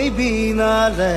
কইবি না ৰে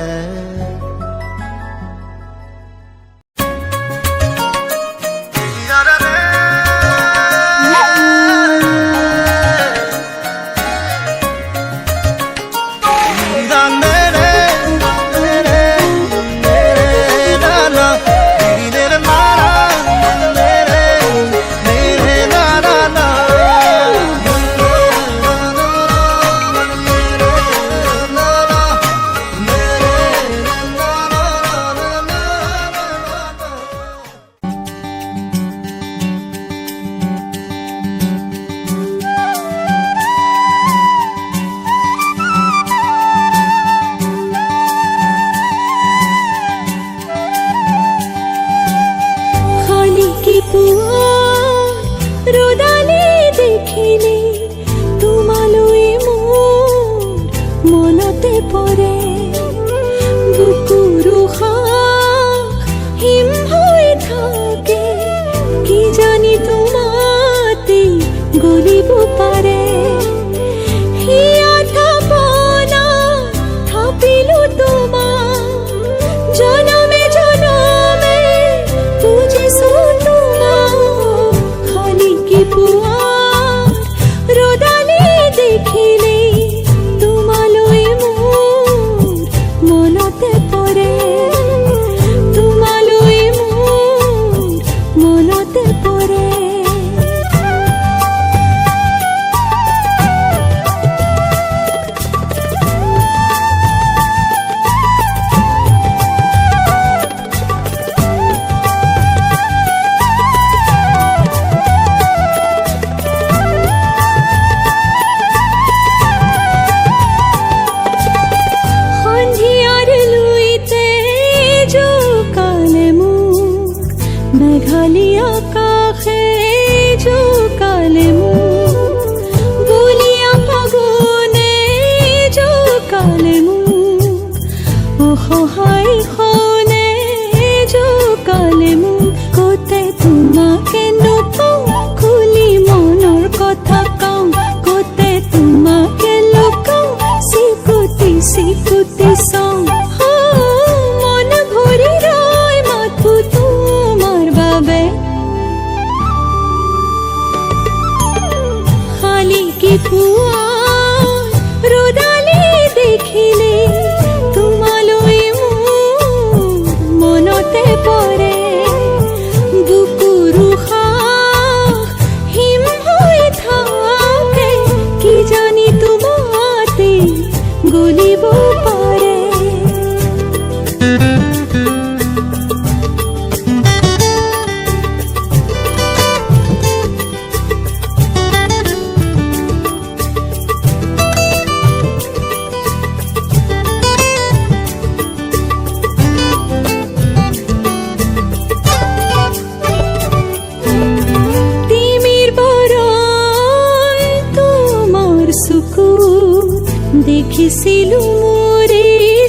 দেখিছিলো মোৰে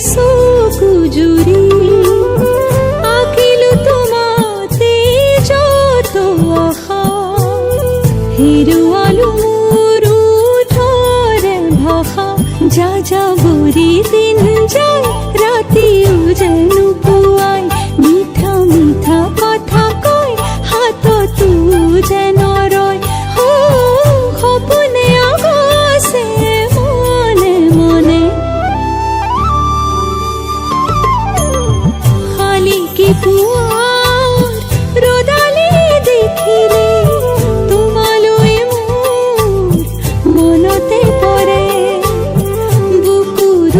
চকু জুৰি আঁকিলো তোমাতে যত আশা হেৰুৱালো মোৰ ওঠৰে ভাষা যা যাবৰি দিন যায় ৰাতিও যেন পুৱাই মিঠা মিঠা কথা কয় হাততো যেন ৰয় সপোনে আগছে মনে মনে খালি কি পুৱাৰ ৰ'দালি দেখিলে তোমালৈ মোৰ মনতে পৰে বুকুৰ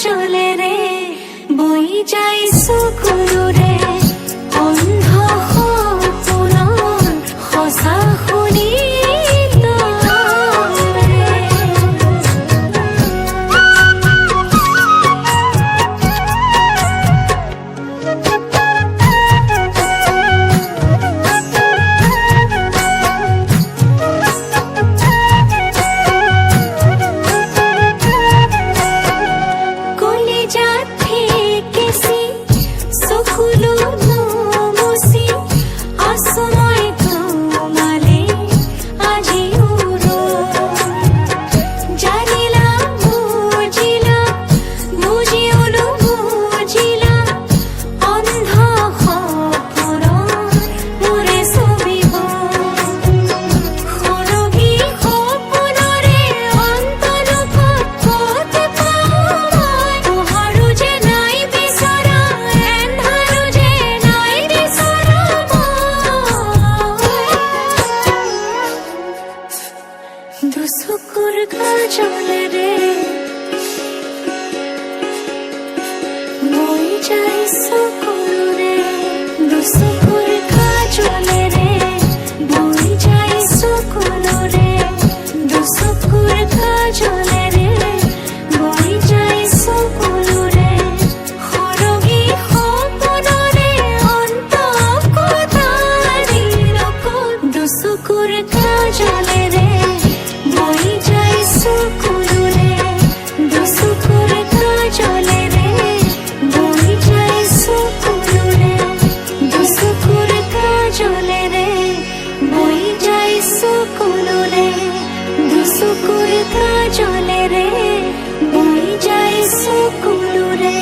কাজলে ৰে বই যাই চকুলোৰে অন্ধ সপোনৰ সঁচা শুনি দুচকুৰ কাজলে ৰে মই যাই চকুলোৰে দুচকুৰ কাজলে ৰে মই যাই চকুলোৰে দুচকুৰ কাজলে ৰে মই যাই চকুলোৰে সৰগী সপোনৰে অন্ত কথাৰি লগত দুচকুৰ কাজলে ৰে মই যাই চকুলোৰে দুচকুৰ কাজলে ৰে মই যাই চকুলোৰে দুচকুৰ কাজলে ৰে মই যাই চকুলোৰে দুচকুৰ কাজলে ৰে মই যাই চকুলোৰে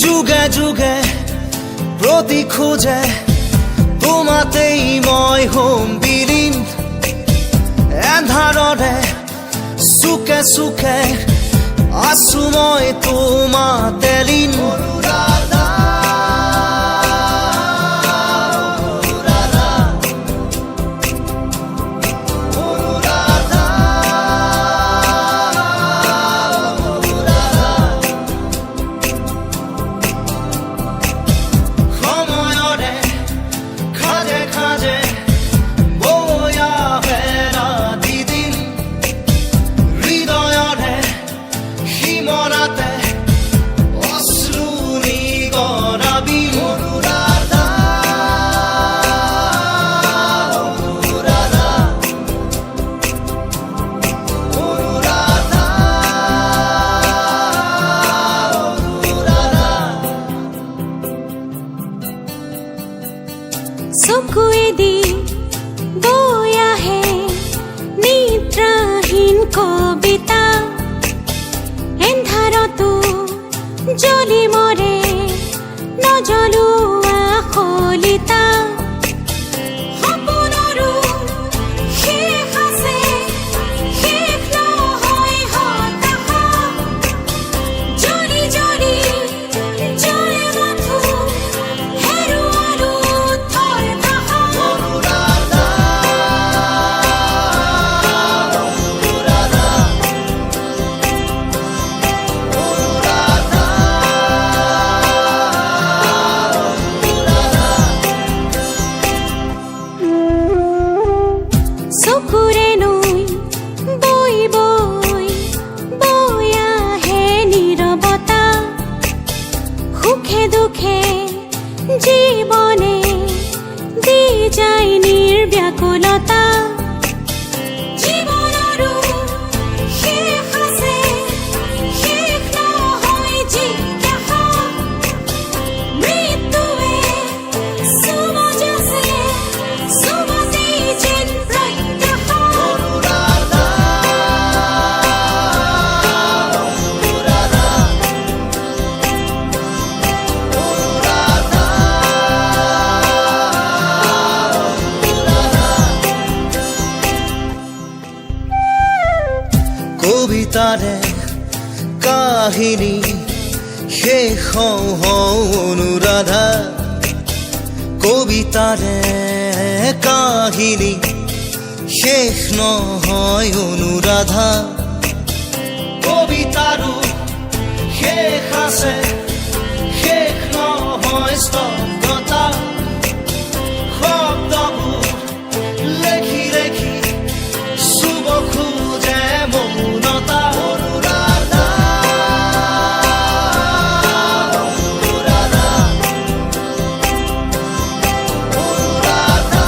যুগে যুগে প্ৰতি খোজে তোমাতেই মই হ'ম বিলীন এন্ধাৰৰে চুকে চুকে আছো মই তোমাতে লীন চকুৱেদি বৈ আহে নিদ্ৰাহীন কবিতা এন্ধাৰতো জ্বলি মৰে নজ্বলোৱা শলিতা সপোনৰো শেষ আছে শেষ নহয় হতাশা জ্বলি জ্বলি জ্বলে মাথো হেৰুৱালো থৰ কবিতাৰে কাহিনী শেষ হওঁ হওঁ অনুৰাধা কবিতাৰে কাহিনী শেষ নহয় অনুৰাধা কবিতাৰো শেষ আছে শেষ নহয় স্তব্ধতা শব্দবোৰ লেখি লেখি চুব খোজে মৌনতা অনুৰাধা অনুৰাধা অনুৰাধা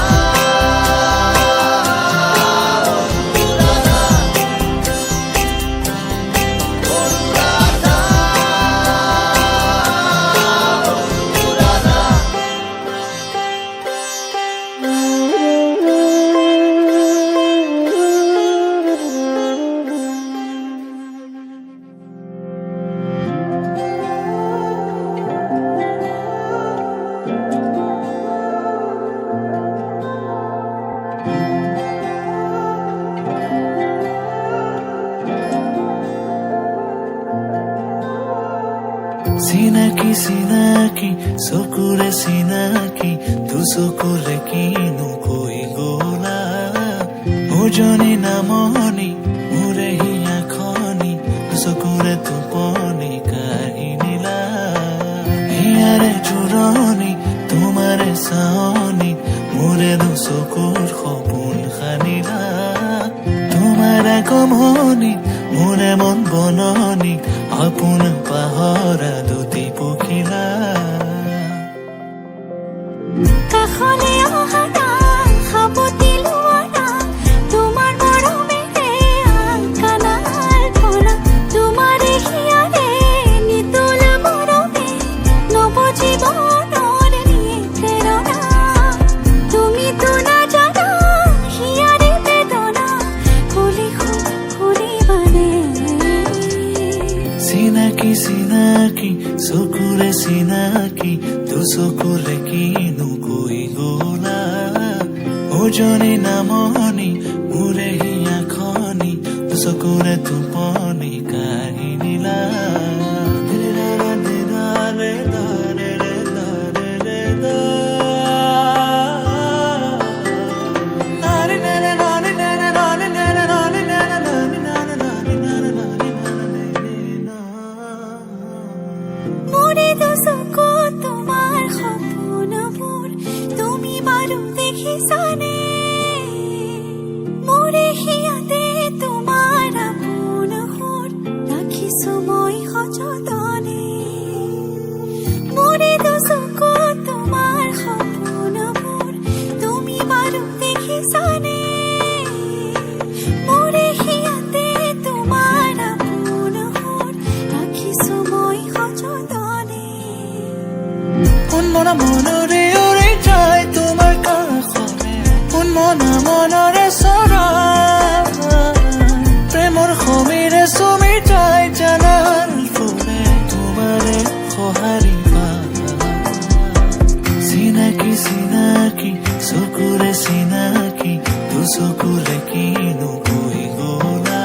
চিনাকি চিনাকি চকুৰে চিনাকি দু চকুৰে কিনো কৈ গলা ওজনী নামনি মোৰে হিয়া খনি দু চকুৰে টোপনি কাঢ়ি নিলা হিয়াৰে জোৰণি তোমাৰে চাৱনি মোৰে দু চকুৰ সপোন সানিলা তোমাৰ আগমনি মোৰে মন বননি আপোন পাহৰা দুটি পখিলা কাষলে অহা না সাবতি লোৱা না তোমাৰ মৰমেৰে আংকানা আলপনা তোমাৰে হিয়াৰে নিতল মৰমে নৱ জীৱনৰ নিয়ে প্ৰেৰণা তুমিতো নাজানা হিয়াৰে বেদনা খুলি খুলিবানে চিনাকি চিনাকি চকুৰে চিনাকি দু চকুৰে কিনো কৈ গলা ওজনী নামনি মোৰে হিয়া খনি দু চকুৰে টোপনি কাঢ়ি নিলা মোৰে দুচকু তোমাৰ সপোনবোৰ তুমি বাৰু দেখিছানে মোৰে হিয়াতে তোমাৰ আপোন সুৰ ৰাখিছো মই সযতনে মোৰে দুচকু তোমাৰ সপোনবোৰ তুমি বাৰু দেখিছানে মোৰে হিয়াতে তোমাৰ আপোন সুৰ ৰাখিছো মই সযতনে উন্মনা মনৰে উৰি যায় তোমাৰ কাষলে উন্মনা মনৰে চৰা প্ৰেমৰ সমীৰে চুমি যায় জানাৰ ফুলে তোমাৰে সঁহাৰি পা চিনাকি চিনাকি চকুৰে চিনাকি দু চকুৰে কিনো কৈ গলা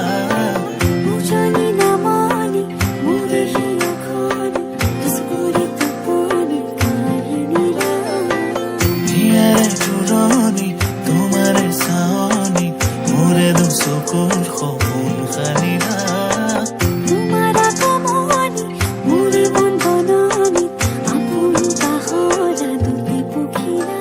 উজনি নামনি মোৰে হিয়া খনি দুচকুৰে টোপনি কাঢ়ি নিলা হিয়াৰে জোৰণি তোমাৰে চাৱনি মোৰে দু চকুৰ সপোন সানিলা তোমাৰ আগমনি মোৰে মন বননি আপোন পাহৰা দুটি পখিলা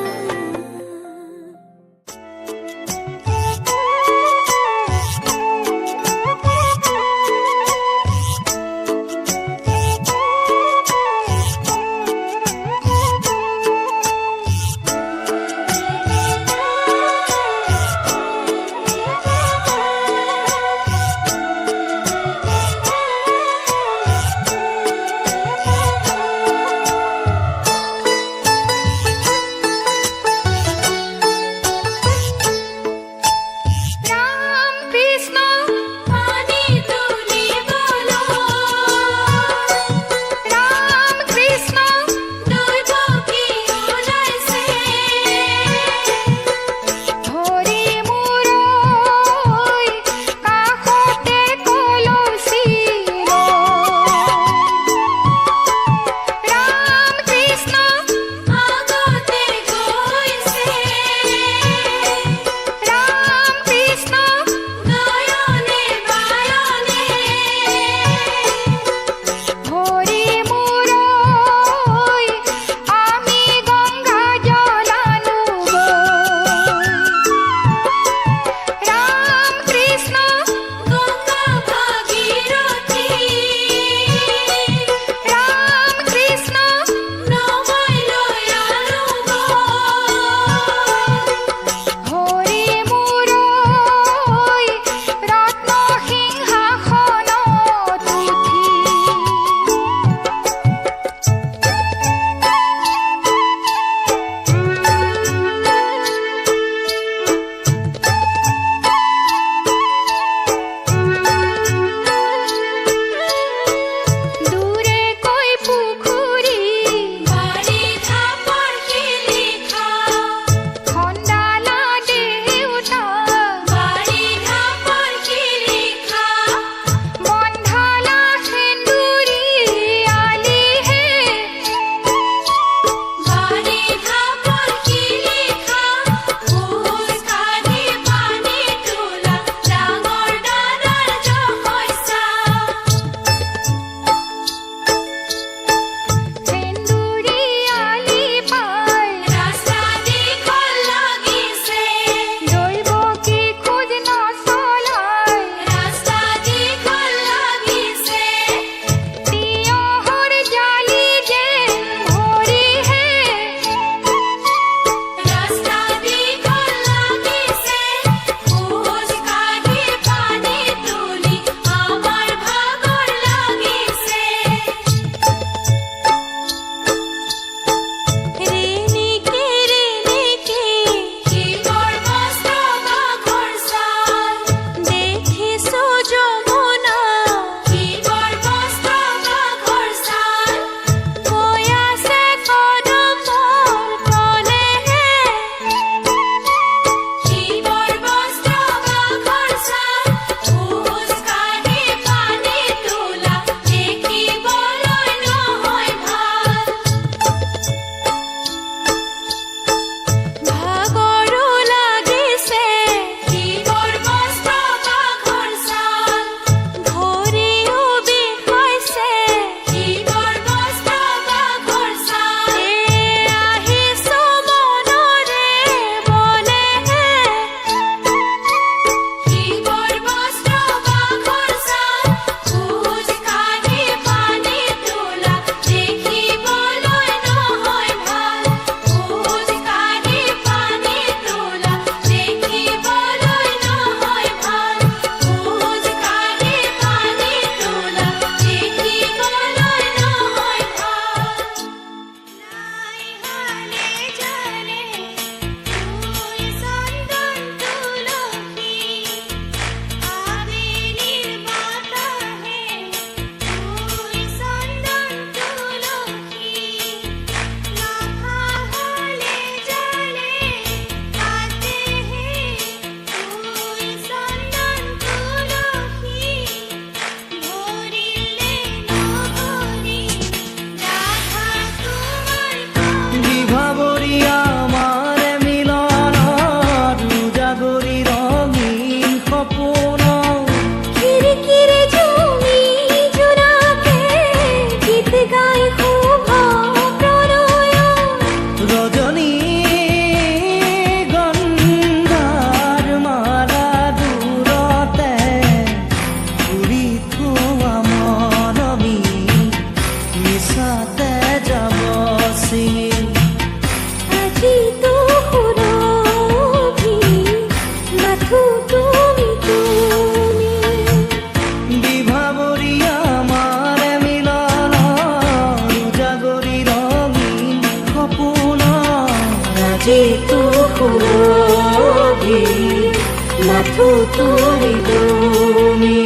তুমি তুমি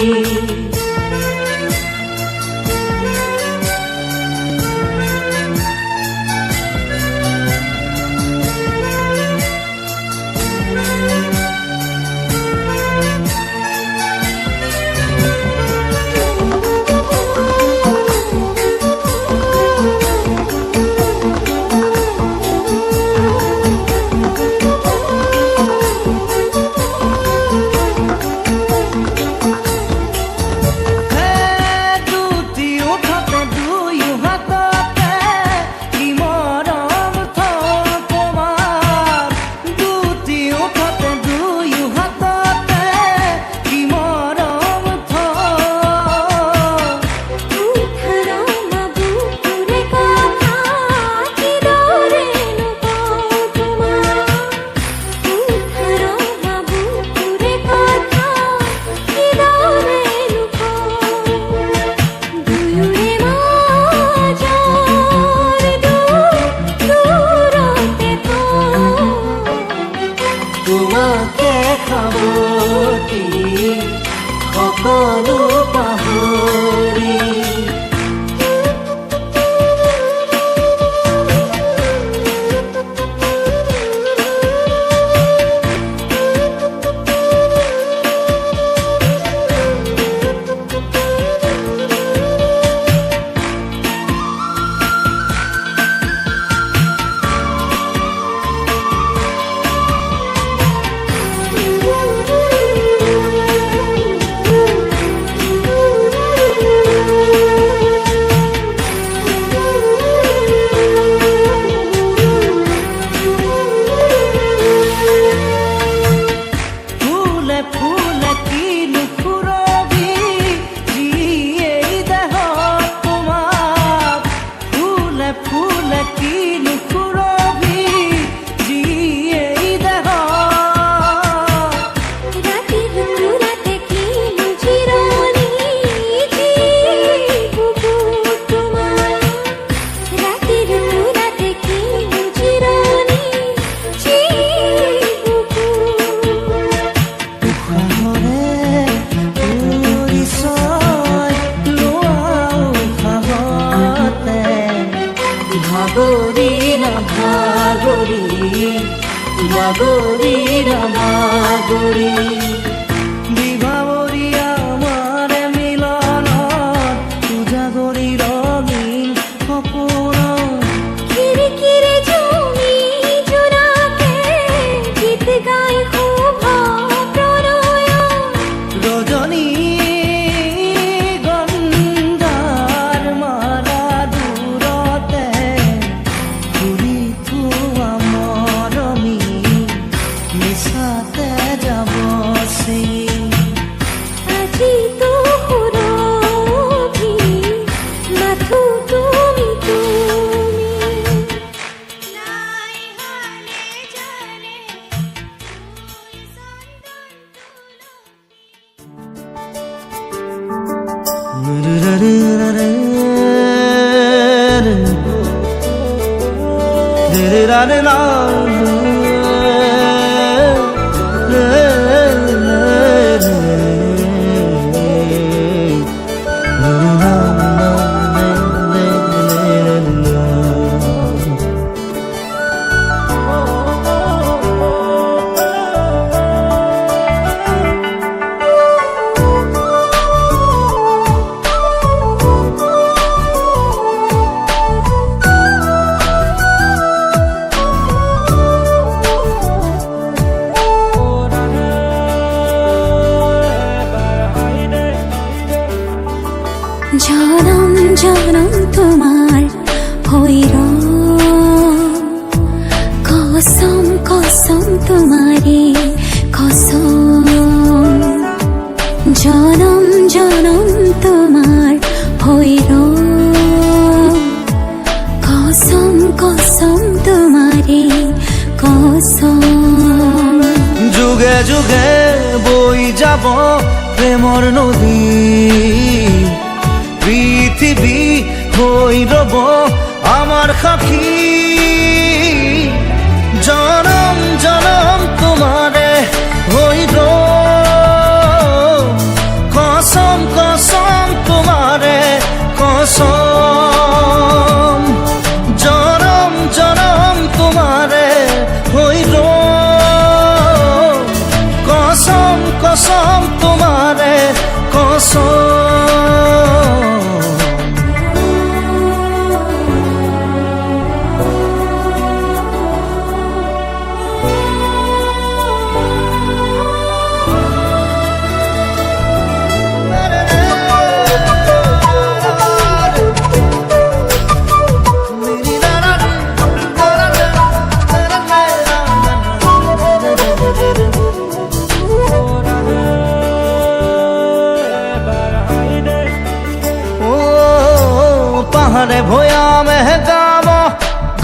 তোমাকে খাবতি সকলো পাহৰি বিভাবৰী আমাৰ মিলনত উজাগৰি ৰঙীন সপোন খিৰিকীৰে জুমি জোনাকে গীত গাই শুভ প্ৰণয় ৰজনী গংগাৰ মালা দূৰতে ঘূৰি থোৱা মৰমী মিছাতে যাব আজি তো সুৰভি মাথো তুমি তুমি নাই হালে জানে তুই চন্দন জনম জনম তোমার হইর কসম কসম তোমারে কসম জনম জনম তোমার হইর কসম কসম তোমারে কসম যুগে যুগে বই যাব প্ৰেমৰ নদী পৃথিৱী হৈ ৰব আমাৰ সাক্ষী জনম জনম তোমাৰে হৈ ৰব বাহাৰে ভয়ামে গাব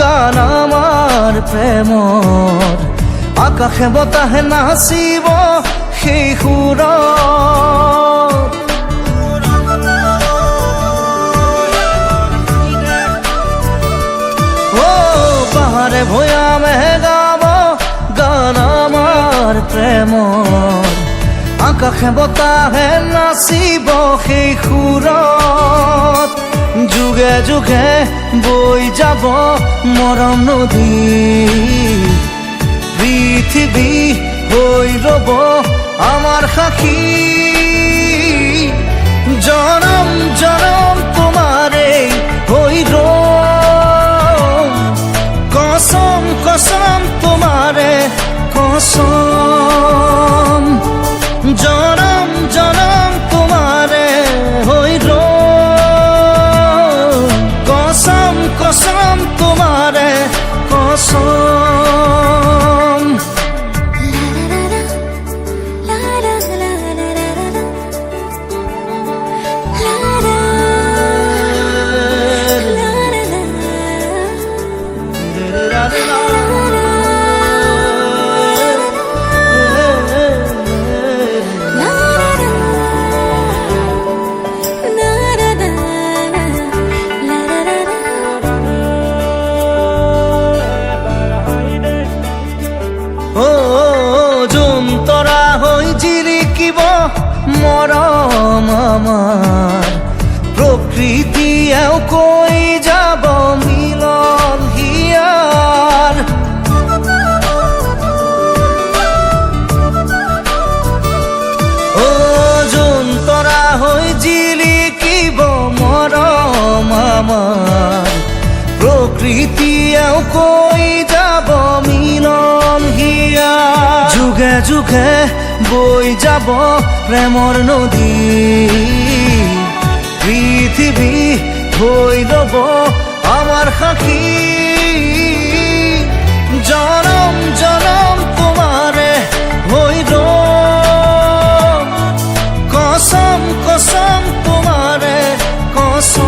গান আমাৰ প্ৰেমৰ আকাশে বতাহে নাচিব সেই সুৰত বাহাৰে ভয়ামে গাব গান আমাৰ প্ৰেমৰ আকাশে বতাহে নাচিব সেই সুৰত যুগে যুগে বৈ যাব মৰম নদী পৃথিৱী হৈ ৰব আমাৰ সাক্ষী জনম জনম তোমাৰে হৈ ৰম কসম কসম তোমাৰে কসম জনম জনম তোমাৰে হৈ ৰম কসম কসম তোমাৰে কসম তৰা হৈ জিলিকিব মৰম আমাৰ প্ৰকৃতিয়েও কৈ যাব মিলন হিয়াৰ যোন তৰা হৈ জিলিকিব মৰম আমাৰ প্ৰকৃতিয়েও কৈ যাব মিলন হিয়া যুগে যুগে বৈ যাব প্ৰেমৰ নদী পৃথিৱী হৈ ৰব আমাৰ সাক্ষী জনম জনম তোমাৰে হৈ ৰম কসম কসম তোমাৰে কসম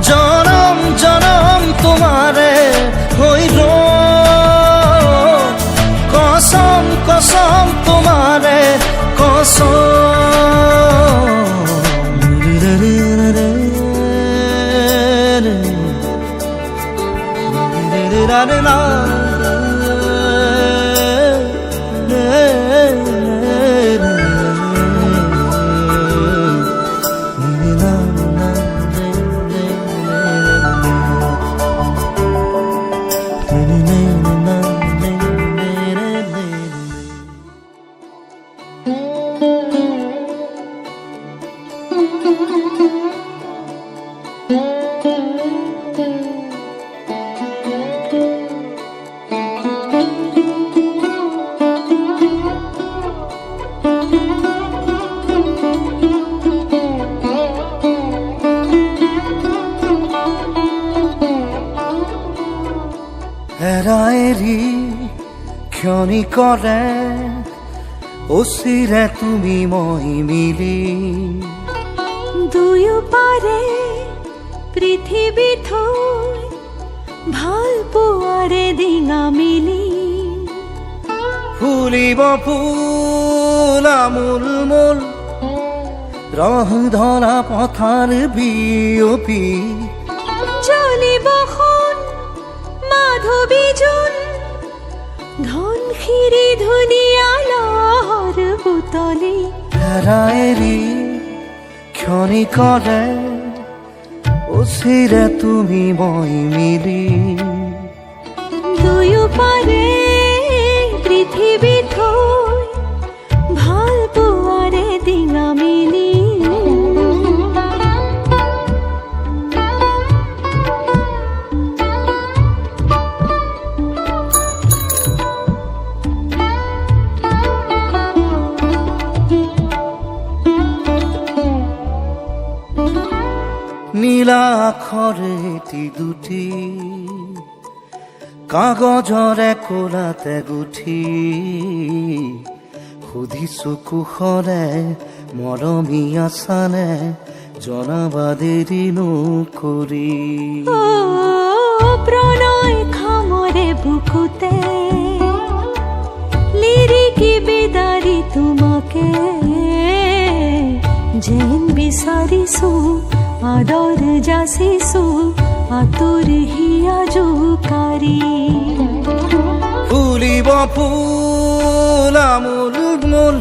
জনম জনম তোমাৰে হৈ ৰম কসম কসম তোমাৰে এৰি ক্ষণিকৰে অচিৰে তুমি মই মিলি দুয়ো পাৰে পৃথিৱী থৈ ভাল পোৱাৰে ডিঙা মিলি ফুলিব ফুল আমোল মোল ৰং ধৰা পথাৰ বিয়পি জ্বলিব সোণ মাধৱী জোন ধন খিৰি ধুনীয়া লহৰ বুটলি এৰি ক্ষণিকৰে অচিৰে তুমি মই মিলি দুয়ো পাৰে পৃথিৱী থৈ ভাল পোৱাৰে ডিঙা মিলি নীলা আখৰে এটি দুটি কাগজৰে কোলাতে গুঠি সুধিছো কুশলে মৰমী আছানে জনাবাদেৰই নৌকৰি ও প্ৰণয় খামৰে বুকুতে লিৰিকি বিদাৰি তোমাকে যেন বিচাৰিছো আদৰ যাচিছো আতুৰ হিয়া জোকাৰি ফুলিব ফুল আমোল মূল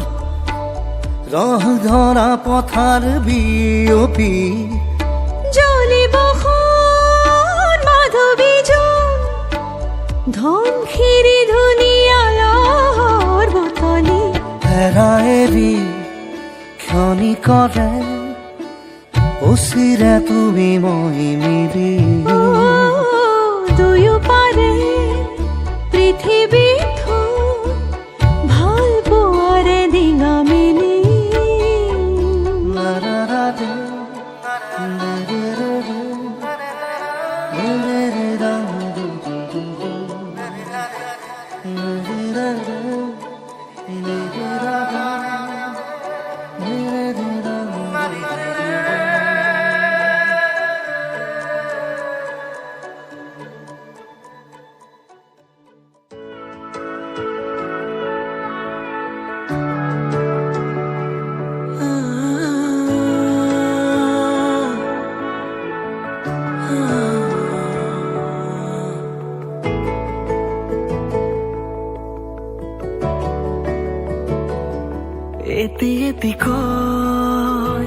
ৰহ ধৰা পথাৰ বিয়পি জ্বলিব সোণ মাধৱী জোন ধন খিৰি ধুনীয়ালৰ বতলি হেৰা এৰি ক্ষণি কৰে উচিৰে তুমি মই মিলি দুয়ো পাৰে পৃথিৱীৰ ধন ভাল পোৱাৰে ডিঙা মেলি এটি এটিকৈ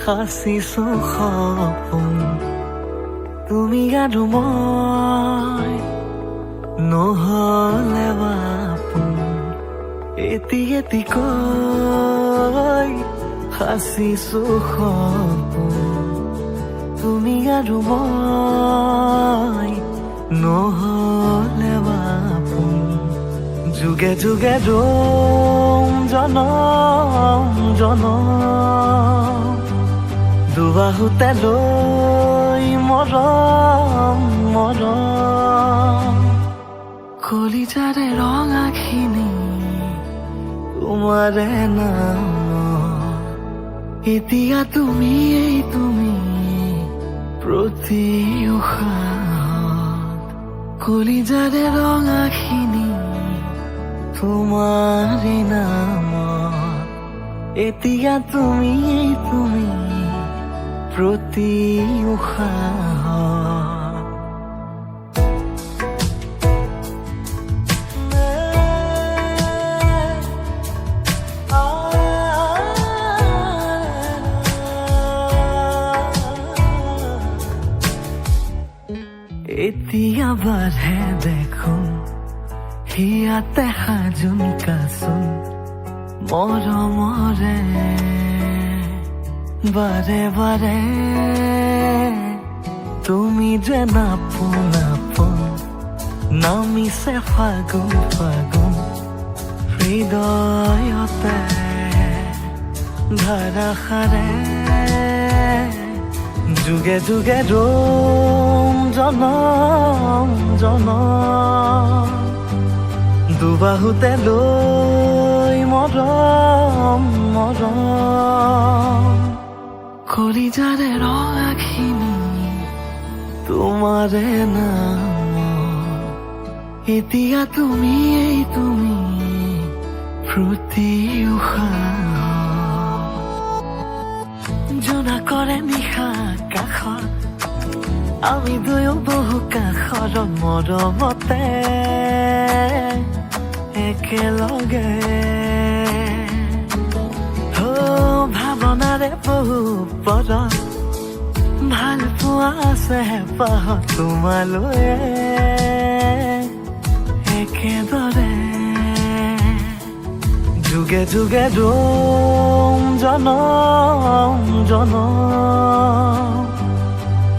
সাঁচিছো সপোন তুমি আৰু মই নহ'লে বাপোন এটি এটিকৈ সাঁচিছো সপোন তুমি আৰু মই নহ'লে বাপোন যুগে যুগে ৰম জনম জনম দুবাহুতে লৈ মৰম মৰম কলিজাৰে ৰঙাখিনি তোমাৰে নাম এতিয়া তুমি প্ৰতি উশাহত কলিজাৰে ৰঙাখিনি তোমাৰে নামত এতিয়া তুমি প্ৰতি উশাহত এতিয়া বাঢ়ে দেখোন হিয়াতে সাজোন কাচোন মৰমৰে বাৰে বাৰে তুমি যে নাপোন নাপোন নামিছে ফাগুন ফাগুন হৃদয়তে ধাৰাসাৰে যুগে যুগে ৰম জনম জনম দুবাহুতে লৈ মৰম মৰম কলিজাৰে ৰঙাখিনি তোমাৰে নাম এতিয়া তুমি প্ৰতি উশাহত জোনা কৰে নিশা কাষত আমি দুয়ো বহু কাষৰ মৰমতে একেলগে ভাৱনাৰে বহু পদ ভাল পোৱা আছে হেঁপাহত তোমালৈ একেদৰে যুগে যুগে ৰম জনম জনম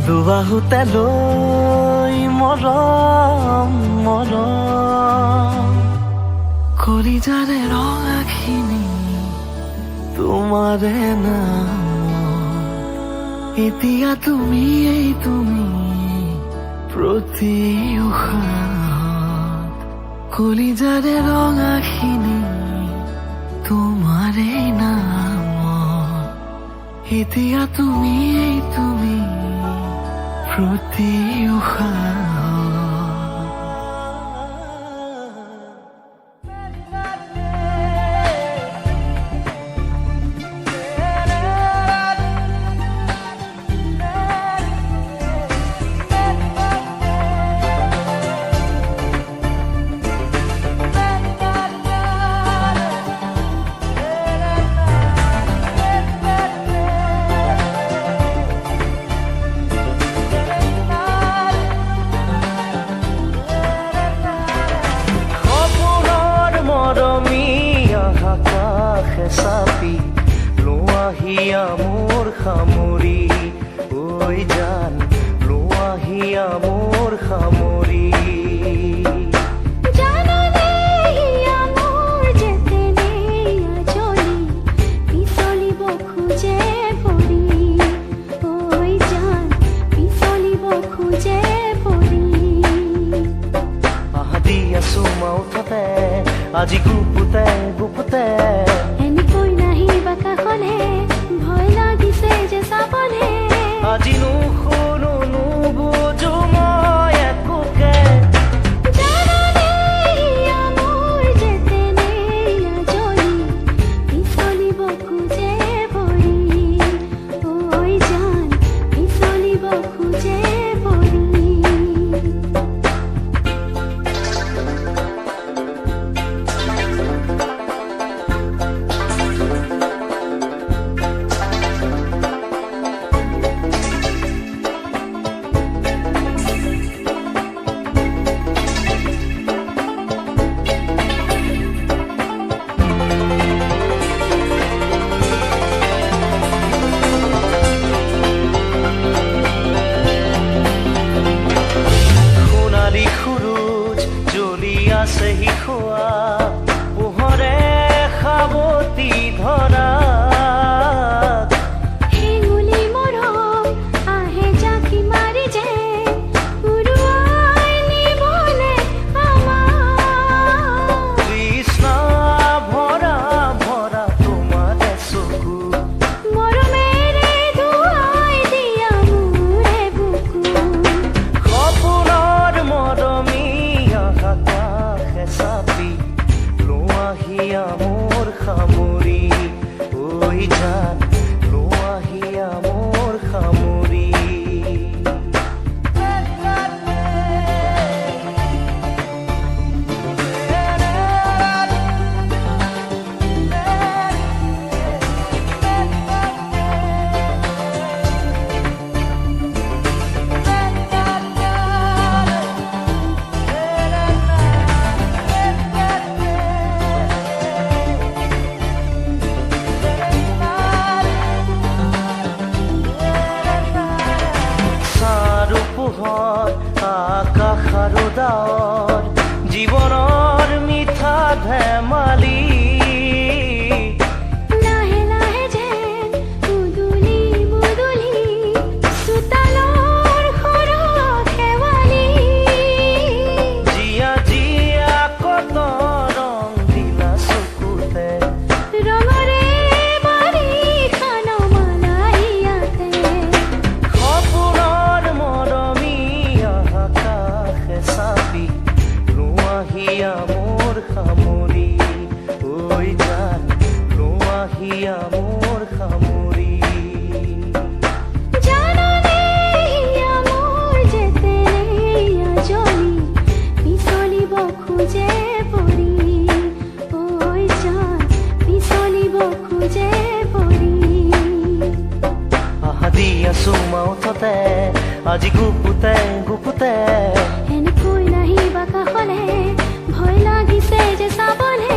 দুবাহুতে লৈ মৰম মৰম কলিজাৰে ৰঙাখিনি তোমাৰে নাম এতিয়া তুমি প্ৰতি উশাহত কলিজাৰে ৰঙাখিনি তোমাৰে নাম এতিয়া তুমি প্ৰতি উশাহ চাপি লোৱাহিয়া মোৰ সামৰি ঐ জান লোৱাহিয়া মোৰ সামৰি জাননে হিয়া মোৰ যেতেনে আজলি পিছলিব খোজে ভৰি ঐ জান পিছলিব খোজে ভৰি আহাদি আছো মাউঠতে আজি গুপুতে এনেকৈ নাহি বাকাখনে ভয় লাগিছে যে চাবলে আজি নুশুনো নুবুজো মই একোকে জাননে হিয়া মোৰ যেতেনে আজলি পিছলিব খোজে ভৰি ঐ জান পিছলিব খোজে ভৰি আছে শিখোৱা পোহৰে সাৱতি ধৰা হেঙুলি মৰম আহে জাকি মাৰি যে উৰুৱাই নিবলে আমাক তৃষ্ণা ভৰা ভৰা তোমাৰ চকু মৰমেৰে ধুৱাই দিয়া মোৰে বুকু সপোনৰ মৰমী আকাশে চাপি লোৱাহিয়া মোৰ সামৰি ঐ জান লোৱাহিয়া মোৰ সামৰি আকাশ আৰু ডাৱৰ জীৱনৰ মিঠা ধেমালি লাহে লাহে যেন মুদুলি মুদুলি চোতালৰ সৰহ শেৱালি জিয়া জিয়া কত ৰং দিলা চকুতে ৰঙৰে বাৰিষা নমালা ইয়াতে সপোনৰ মৰমী আকাশে চাপি লোৱাহিয়া মোৰ সামৰি ঐ জান লোৱাহিয়া মোৰ সামৰি জাননে হিয়া মোৰ যেতেনে আজলি পিছলিব খোজে ভৰি ঐ জান পিছলিব খোজে ভৰি আহাদি আছো মাউঠতে আজি গুপুতে এনেকৈ নাহি বাকাখনে ভয় লাগিছে যে চাবলে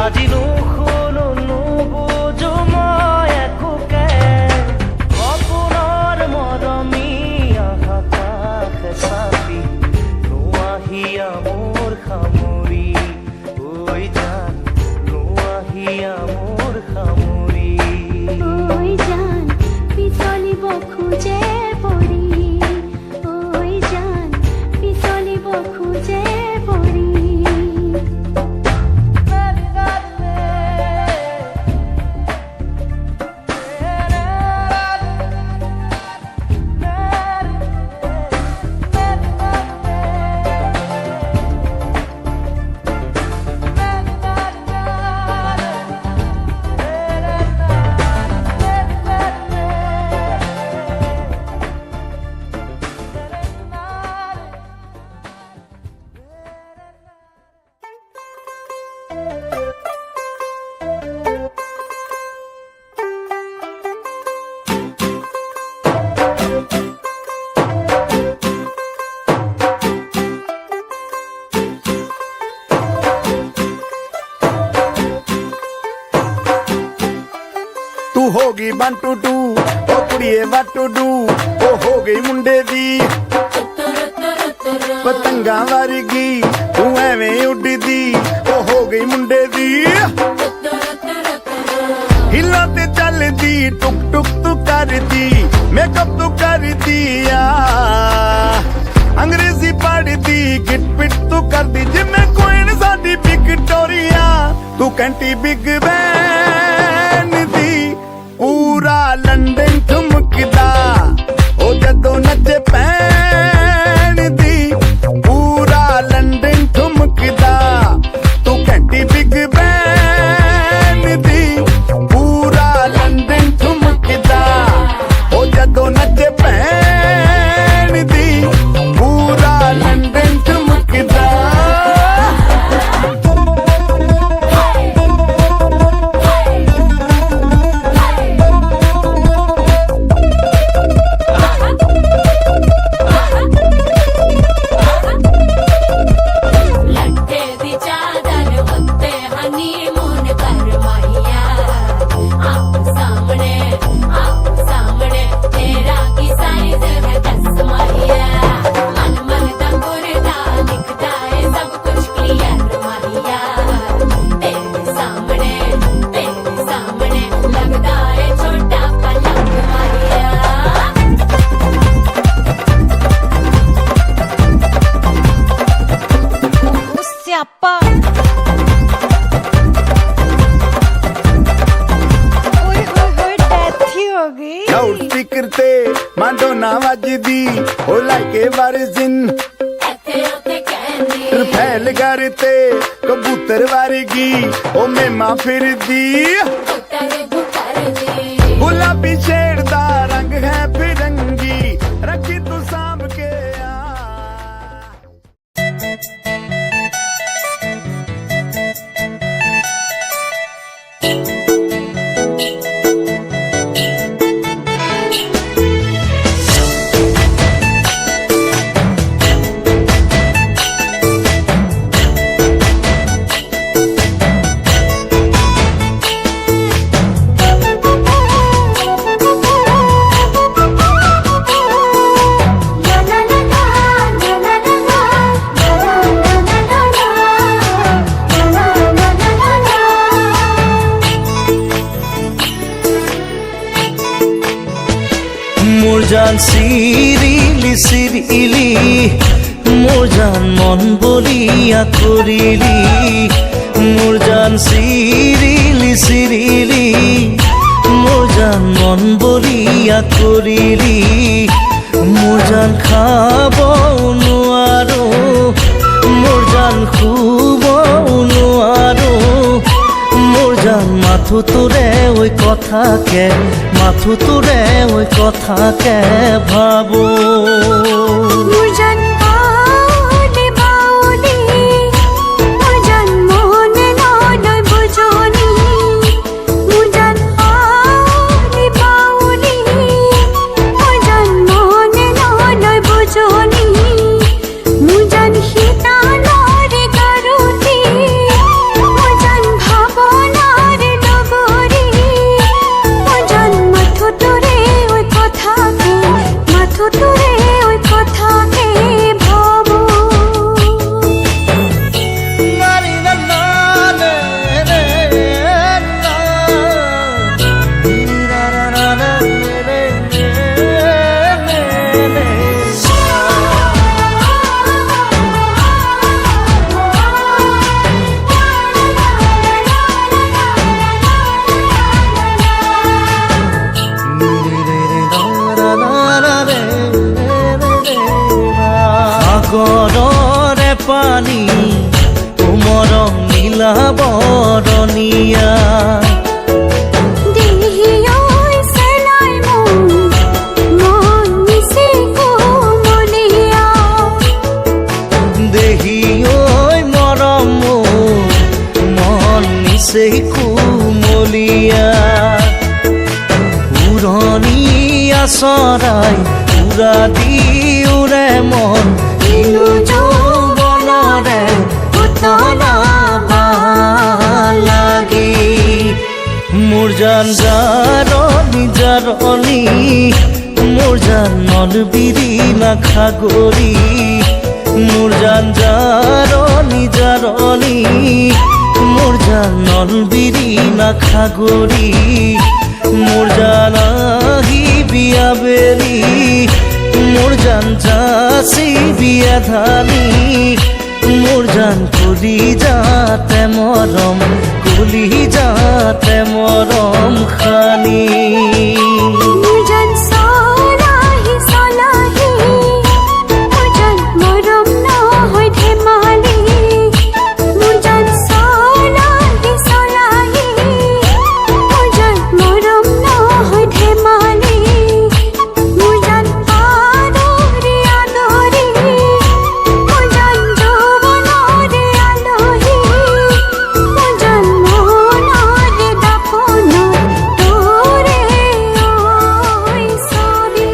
আজি নুশুনো নুবুজো মই একোকে সপোনৰ মৰমী আকাশে চাপি লোৱাহিয়া মোৰ সামৰি ঐ জান লোৱাহিয়া মোৰ সামৰি ঐ জান পিছলিব খোজে ভৰি ঐ জান পিছলিব খোজে ভৰি ਹੋ ਗਈ 1 2 2 ਉਹ ਕੁੜੀਏ what to do ਉਹ ਹੋ ਗਈ ਮੁੰਡੇ ਦੀ ਪਤੰਗਾਂ ਵਰਗੀ ਤੂੰ ਐਵੇਂ ਉੱਡਦੀ ਉਹ ਹੋ ਗਈ ਮੁੰਡੇ ਦੀ ਹਿੱਲਾਂ ਤੇ ਚੱਲਦੀ ਟੁਕ ਟੁਕ ਤੂੰ ਕਰਦੀ ਮੇਕਅਪ ਤੂੰ ਕਰਦੀ ਆ ਅੰਗਰੇਜ਼ੀ ਪੜ੍ਹਦੀ ਗਿਟ ਪਿਟ ਤੂੰ ਕਰਦੀ ਜਿਵੇਂ ਕੁਈਨ ਸਾਡੀ ਵਿਕਟੋਰੀਆ ਤੂੰ ਕੈਂਟੀ ਬਿਗ ਬੈਨ ਦੀ ਪੂਰਾ ਲੰਡਨ ਠੁਮਕਦਾ ਉਹ ਜਦੋਂ ਨੱਚੇ ਪੈਣ ਦੀ ਪੂਰਾ ਲੰਡਨ ਠੁਮਕਦਾ ਤੂੰ ਕੈਂਟੀ ਬਿਗ ਬੈਨ ਦੀ ਪੂਰਾ ਲੰਡਨ ਠੁਮਕਦਾ ਉਹ ਜਦੋਂ ਨੱਚੇ ਪੈਣ ਦੀ ਪੂਰਾ ਲੰਡਨ ਠੁਮਕਦਾ ਲੱਟੇ ਦੀ ਚਾਦਰ ਉੱਤੇ ਹਨੀਮੂਨ ਕਰਵਾਇਆ ਆਪ ਸਾਹਮਣੇ ਤੇਰਾ ਕੀ ਸਾਈਜ਼ ਹੈ ਦੱਸ ਮਾਹੀਆ ਮਨ ਮਨ ਦਾ ਗੁਰਦਾ ਦਿਖਦਾ ਏ ਸਭ ਕੁਝ ਕਲੀਅਰ ਮਾਹੀਆ ਤੇਰੇ ਸਾਹਮਣੇ ਲੱਗਦਾ ਏ ਛੋਟਾ ਪਲੰਗ ਮਾਹੀਆ ਸਿਆਪਾ ਓਏ ਹੋਏ ਹੋਏ ਡੈਥ ਹੀ ਹੋ ਗਈ ਲਾਊਡ ਸਪੀਕਰ ਤੇ ਮਾਂਡੋਨਾ ਵੱਜਦੀ ਉਹ ਲਾਈਕੇ ਵਰਜ਼ਨ ਇੱਥੇ ਉੱਥੇ ਕਹਿੰਦੀ ਰਫੈਲ ਘਰ ਤੇ ਕਬੂਤਰ ਵਰਗੀ ਉਹ ਮੇਮਾ ਫਿਰਦੀ ਕਰਦੀ ਗੁਲਾਬੀ ਸ਼ੇਡ ਦਾ ਰੰਗ ਹੈ ਫਿਰੰਗੀ ਰੱਖੀ ਤੂੰ ਸਾਂਭ ਕੇ ਆ মোৰ জান চিৰিলি চিৰিলি মোৰ জান মন বলিয়া কৰিলি মোৰ জান চিৰিলি চিৰিলি মোৰ জান মন বলিয়া কৰিলি মোৰ জান খাব নোৱাৰো মোৰ জান শুব নোৱাৰো মোৰ জান মাথো তোৰে ওই কথাকে মাথো তোৰে ওই কথাকে ভাবো মোর জান বাউলি বাউলি মোর জান মনে নয় বুঝনি মোর জান বাউলি বাউলি মোর জান মনে নয় বুঝনি মোর জান হিতানোর গরুতি মোর জান ভাবনার ডগরি মোর জান মাথো তোরে ওই কথাকে মাথো তোরে ওই কথাকে ভাবো সাগৰৰে পানী কোমৰং নীলা বৰণীয়া দেহি ওই সেলাই মন মিশে কোমলিয়া দেহি ঐ মৰম মোৰ মন নিচেই কুমলীয়া উৰণীয়া চৰাই উৰা দি উৰে মন কিনো যৌৱনৰে পুতলা লাগি মোৰ মোৰ জান জাৰণি জাৰণি মোৰ জানৰ বিৰিণা খাগৰি মোৰ জান জাৰণি জাৰণি মোৰ জানৰ বিৰিণা খাগৰি মোৰ জান আহি বিয়া বেৰি মোৰ জান যাচি বিয়া ধানি মোৰ জান কলি যাতে মৰম কলি যাতে মৰম খানি নিৰ্জন চলাহি চলাহি মোৰ মৰম নহয় ধেমালি মোৰ চলাহি চলাহি মোৰ মৰম নহয় ধেমালি মোৰ আদৰি আদৰি মোৰ যৌৱনৰে আলহী মোৰ মনৰে দাপোনত তোৰে ঐ ছবি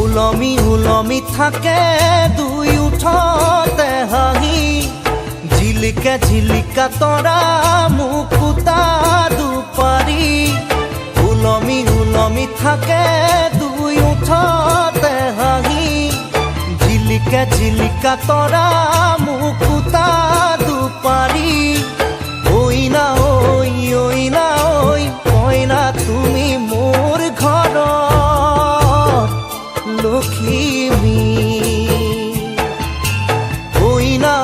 উলমি উলমি থাকে দুই উঠতে হাঁহি ঝিলিকা ঝিলিকা তৰা মুকুতা দুপাৰি উলমি উলমি থাকে দুই উঠতে হাঁহি ঝিলিকা ঝিলিকা তৰা মুকুতা দুপাৰি ঐ না ঐ কইনা তুমি মোৰ ঘৰত লখিমী ঐ না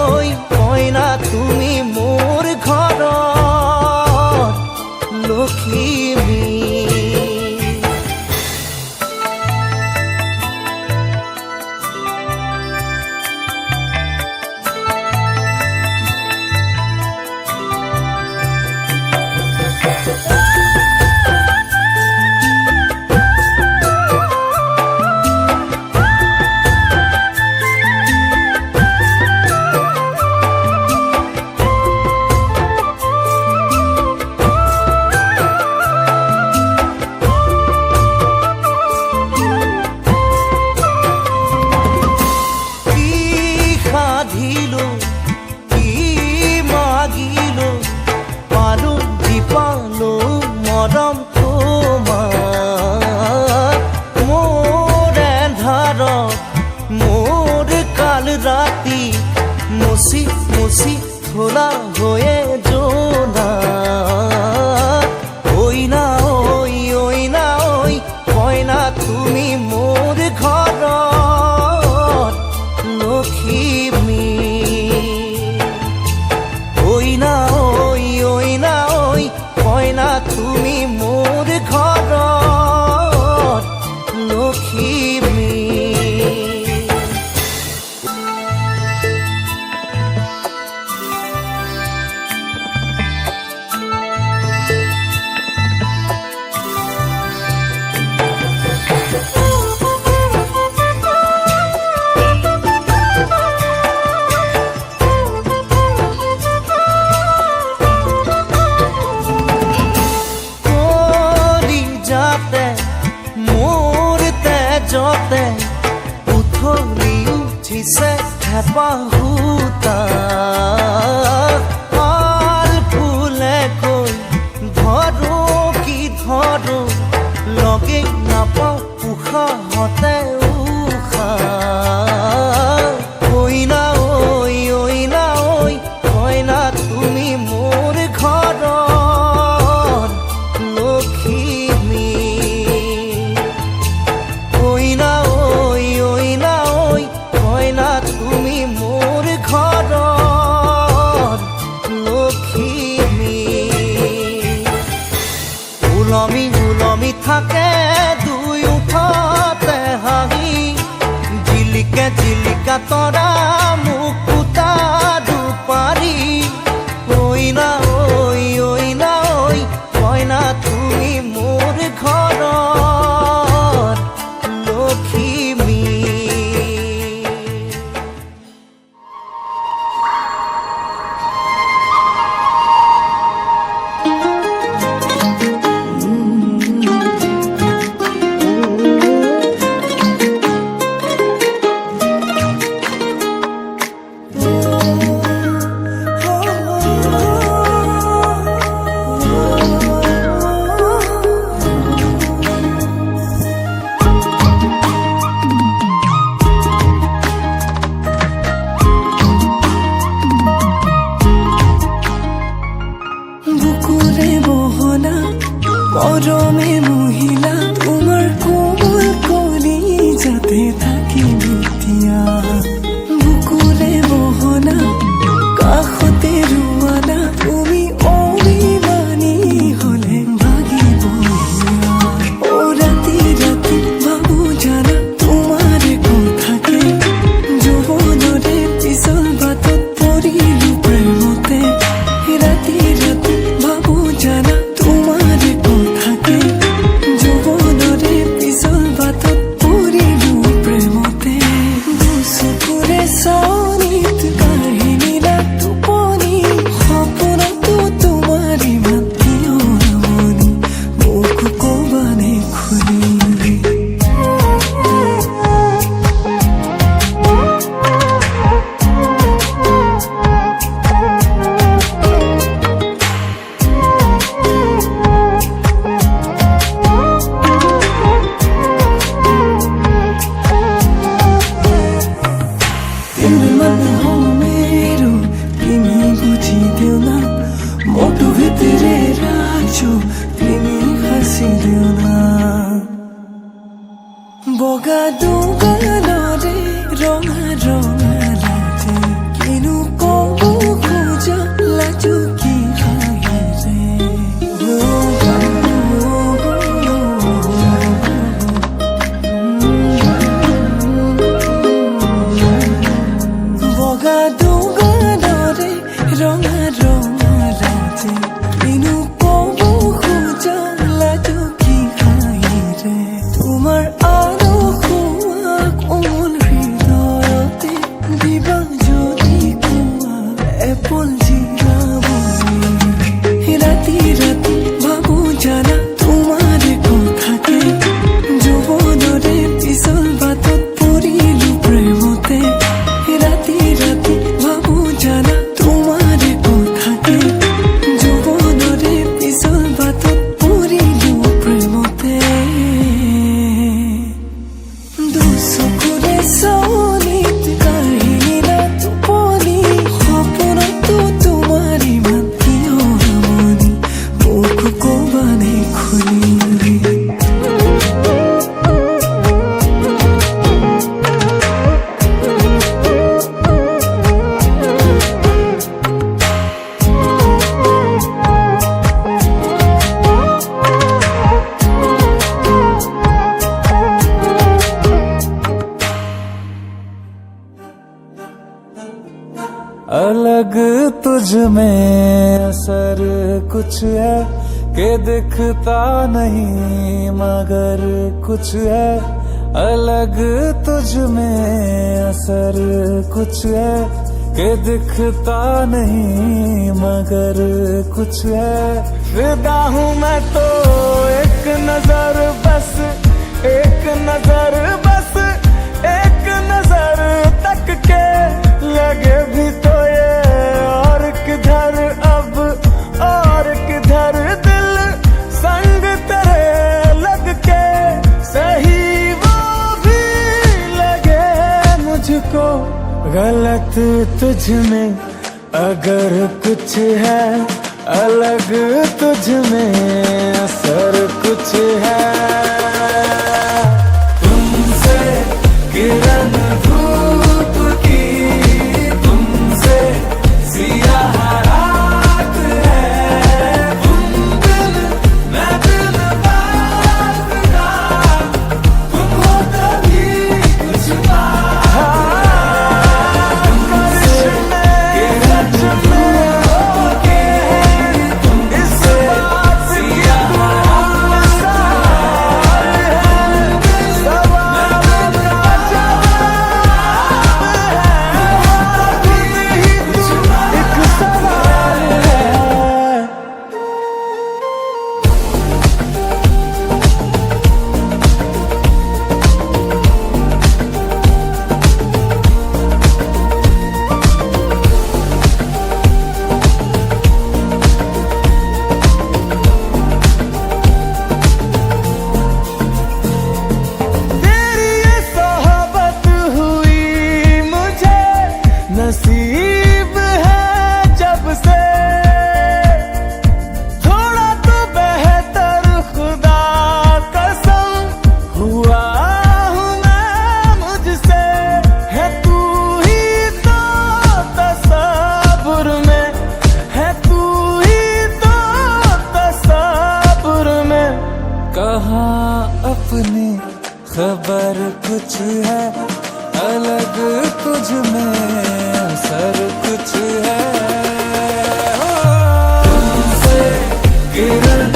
ঐ কইনা তুমি মোৰ ঘৰত লখিমী মৰম তোমাৰ মোৰ এন্ধাৰত মোৰ কাল ৰাতি মুচি মুচি থোলা হৈয়ে জোনা ঐ না ঐ কইনা তুমি মোৰ ঘৰত লখিমী ঐ না ঐ কইনা তুমি মোৰ ঘৰত লখিমী যতে উথলি উঠিছে হেঁপাহুতা পাল ফুলে কৈ ধৰো কি ধৰো লগে নাপাওঁ উশাহতে উশাহ ঐ না ঐ কইনা তুমি মোৰ ঘৰত লখিমী ঐ না ঐ কইনা তুমি মোৰ ঘৰত লখিমী উলমি উলমি থাকে দুই উঠতে হাঁহি জিলিকা জিলিকা তৰা মুকুতা দুপাৰি ঐ না ঐ কইনা তুমি ৰমে মহিলা তোমাৰ কোমল কলি যাতে থাকি মিতিয়া বুকুলে মোহনা কাষতে ৰুৱানা তুমি অভিমানী হলে ভাগিব ও ৰাতি ৰাতি ভাবো জানা তোমাৰ কথাকে যৌৱনৰে পিছল বাটত পৰিলো প্ৰেমতে ৰাতি ৰাতি ভাবো জানা তোমাৰ কথাকে যৌৱনৰে পিছল বাটত পৰিলো প্ৰেমতে দুচকুৰে চাৱনিত কাহিনীৰা টোপনি সপোনতো তোমাৰ ইমান প্ৰিয় আমনি মোক ক'বানে খুলি तिमी मन हो मेरो तिमी बुझिदेऊ न मोटो भित्रै राख्छु तिमी हाँसिदेऊ न बगा दुगलरे रङा रङा लाजे किनु कबु खोज लाजु कि বগা দুগলরে রঙা রঙা লাজে কিনু কবু খোঁজ লাজু কি হাইরে তোমার আরো খোয়া কোমল হৃদয়তে দিবা যদি কোয়া এপল জিরাবনি রাতি রাতি ভাবো জানা তোমার কথাকে যৌৱনৰে পিছল বাটত পৰিলো প্ৰেমতে ৰাতি ৰাতি ভাবো জানা তোমাৰ কথাকে যৌৱনৰে পিছল বাটত পৰিলো প্ৰেমতে দুচকুৰে চাৱনিত কাহিনীৰা টোপনি সপোনতো তোমাৰ ইমান প্ৰিয় আমনি মোক ক'বানে খুলি अलग तुझ में असर कुछ है कि दिखता नहीं मगर कुछ है अलग तुझ में असर कुछ है कि दिखता नहीं मगर कुछ है फिदा हूँ मैं तो एक नजर बस एक नजर बस एक नजर तक के लगे भी तो ये और किधर अब और किधर दिल संग तेरे लग के सही वो भी लगे मुझको गलत तुझ में अगर कुछ है अलग तुझ में असर कुछ है तुमसे किरण धूप की तुमसे सियाह रात है तुम दिल मैं दिल बात का तुम हो तभी कुछ बात किरण धूप की तुमसे सियाह रात कहाँ अपनी खबर कुछ है अलग, तुझ में असर कुछ है। हो, तुमसे किरण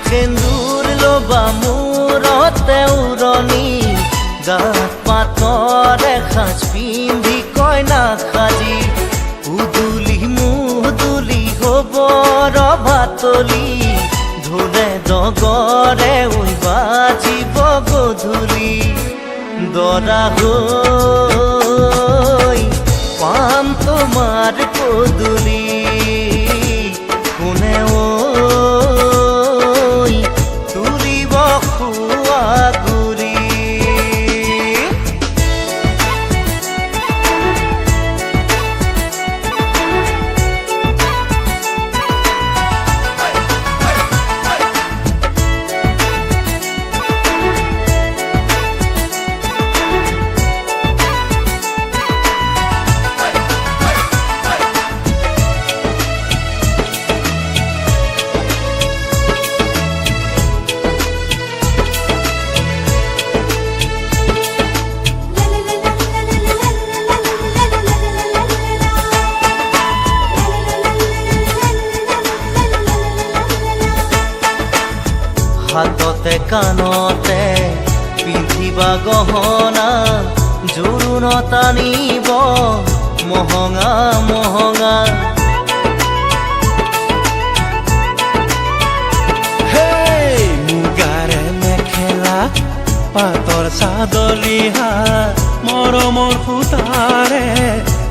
সেন্দুর লবা মূৰতে উৰণি, গাত পাতৰ এসাঁজ পিন্ধি কইনা সাজি, উদুলি মুদুলি হ'ব ৰভাতলি, ঢোলে ডগৰে উই বাজিব গধূলি। দৰা হৈ পাম তোমাৰ পদূলি, কোনে তুলিব খোৱা গুৰি। হাততে কাণতে পিন্ধিবা গহনা, জোৰোণ টানিব মহঙা মহঙা। মুগাৰে মেখেলা পাতৰ চাদলিহা, মৰমৰ সূতাৰে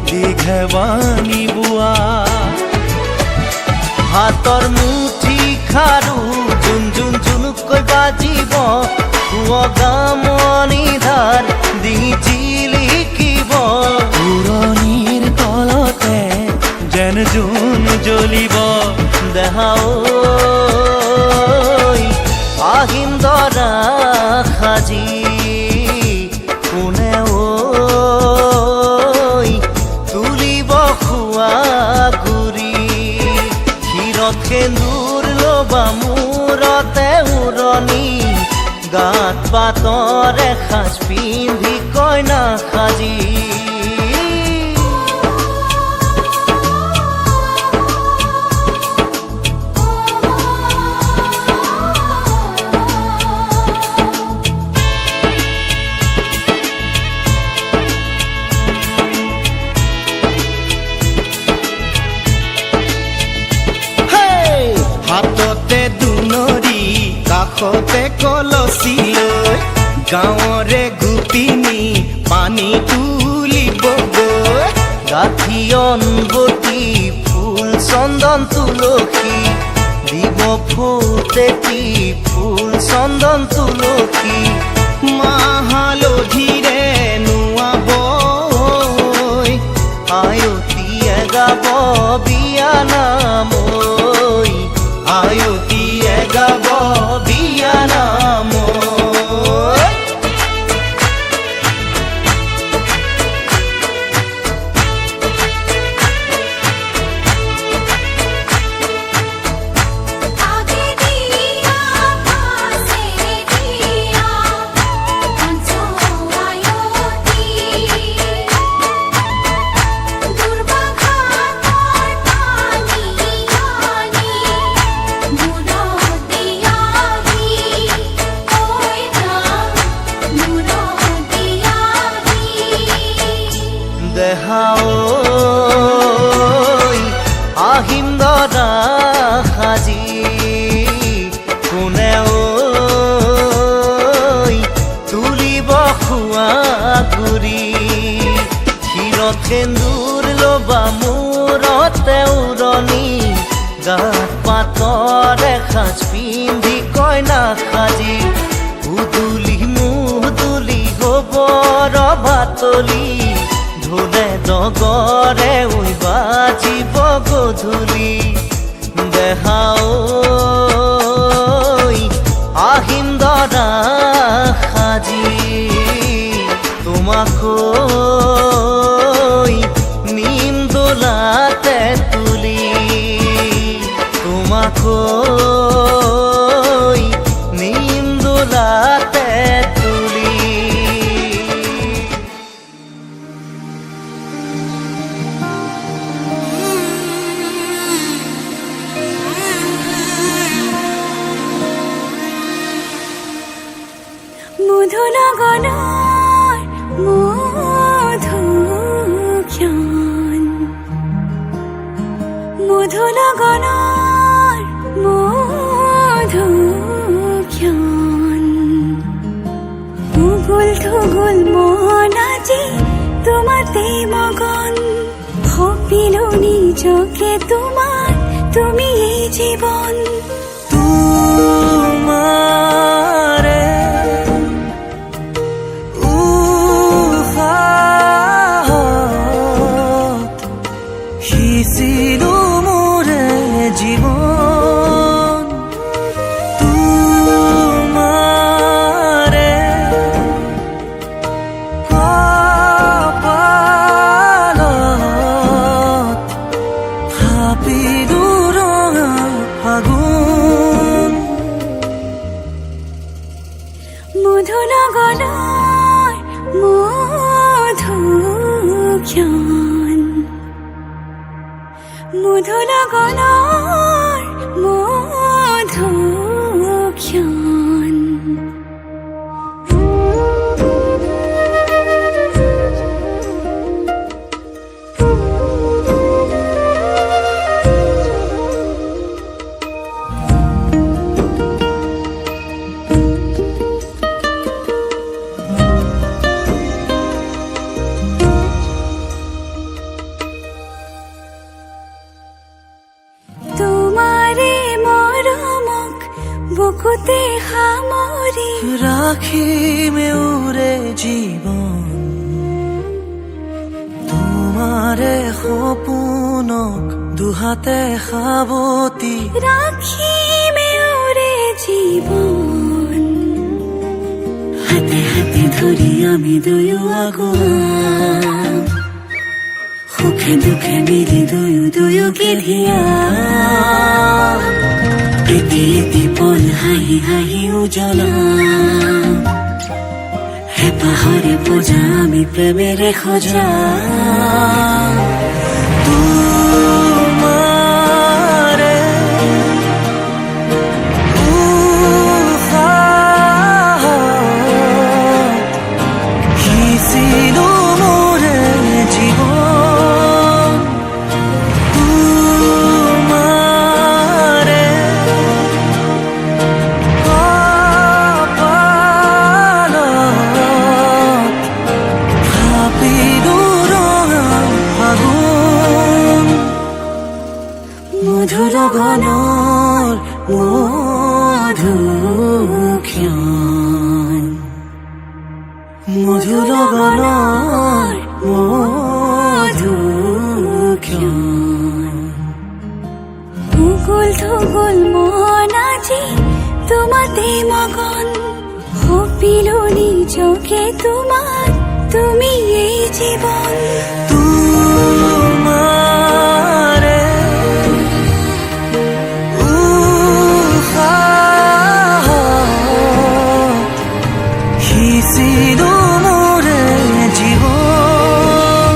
দীঘেবানী বোৱা। হাতৰ মুঠি খাৰু জুন জুন জুনুকৈ বাজিব, গামনি ধাৰ দি জিলিকিব। পুৰণিৰ তলতে যেন জোন জ্বলিব। দেহা আহিম দৰা সাজি, কোনে তুলিব খোৱা গুৰি। ক্ষীৰত সেন্দুৰ লবা মূৰতে উৰণি, গাত পাতৰ এসাঁজ পিন্ধি কইনা সাজি। হাততে দুনৰি কাষতে কলচি লৈ, গাঁৱৰে গোপিনী পানী তুলিবগৈ। গাঁঠি অনবতী ফুল চন্দন তুলসী, দিব ফুটেতি ফুল চন্দন তুলসী। মাহালধিৰে নোৱাব আয়তীয়ে গাব বিয়া নাম, আয়তীয়ে গাব বিয়া নাম। आगे दिया पासे সেন্দুৰ লবা মূৰতে উৰণি গাত পাতৰ এসাঁজ পিন্ধি কইনা সাজি উদুলি মুদুলি হ'ব ৰভাতলি ঢোলে ডগৰে উই বাজিব গধূলি দেহাও আহিম দৰা সাজি তোমাকৈ নিম দোলাতে তুলি তোমাকৈ নিম দোলাতে তুলি মধু লগনৰ মধুক্ষণ মধু লগনৰ মধুক্ষণ উগুল থুগুল মন আজি তোমাতে মগন ভাবিলো নিজকে তোমাৰ তুমি এই জীৱন তোমাৰে উশাহত সিঁচিলো মোৰে জীৱন তোমাৰে কপালত থাপিলো ৰঙা ফাগুন মধু লগনৰ মধুক্ষণ মধু লগনৰ মধুক্ষণ তোমাৰে মৰমক বুকুতে সামৰি ৰাখিমে উৰে জীৱন তোমাৰে সপোনক দুহাতে সাৱতি ৰাখিমে উৰে জীৱন হাতে হাতে ধৰি আমি দুয়ো আগুৱা সুখে দুখে মিলি দুয়োকে ধিয়া এটি এটি পল হাঁহি হাঁহি উজ্বলা হেঁপাহৰে পূজা আমি প্ৰেমেৰে সজা তোমাৰে উশাহত সিঁচিলো মোৰে জীৱন তোমাৰে কপালত থাপিলো ৰঙা ফাগুন মধু লগনৰ মধুক্ষণ মধু লগনৰ মধুক্ষণ উগুল থুগুল মন আজি তোমাতে মগন ভাবিলো নিজকে তোমাৰ তুমি এই জীৱন তোমাৰে উশাহত সিঁচিলো মোৰে জীৱন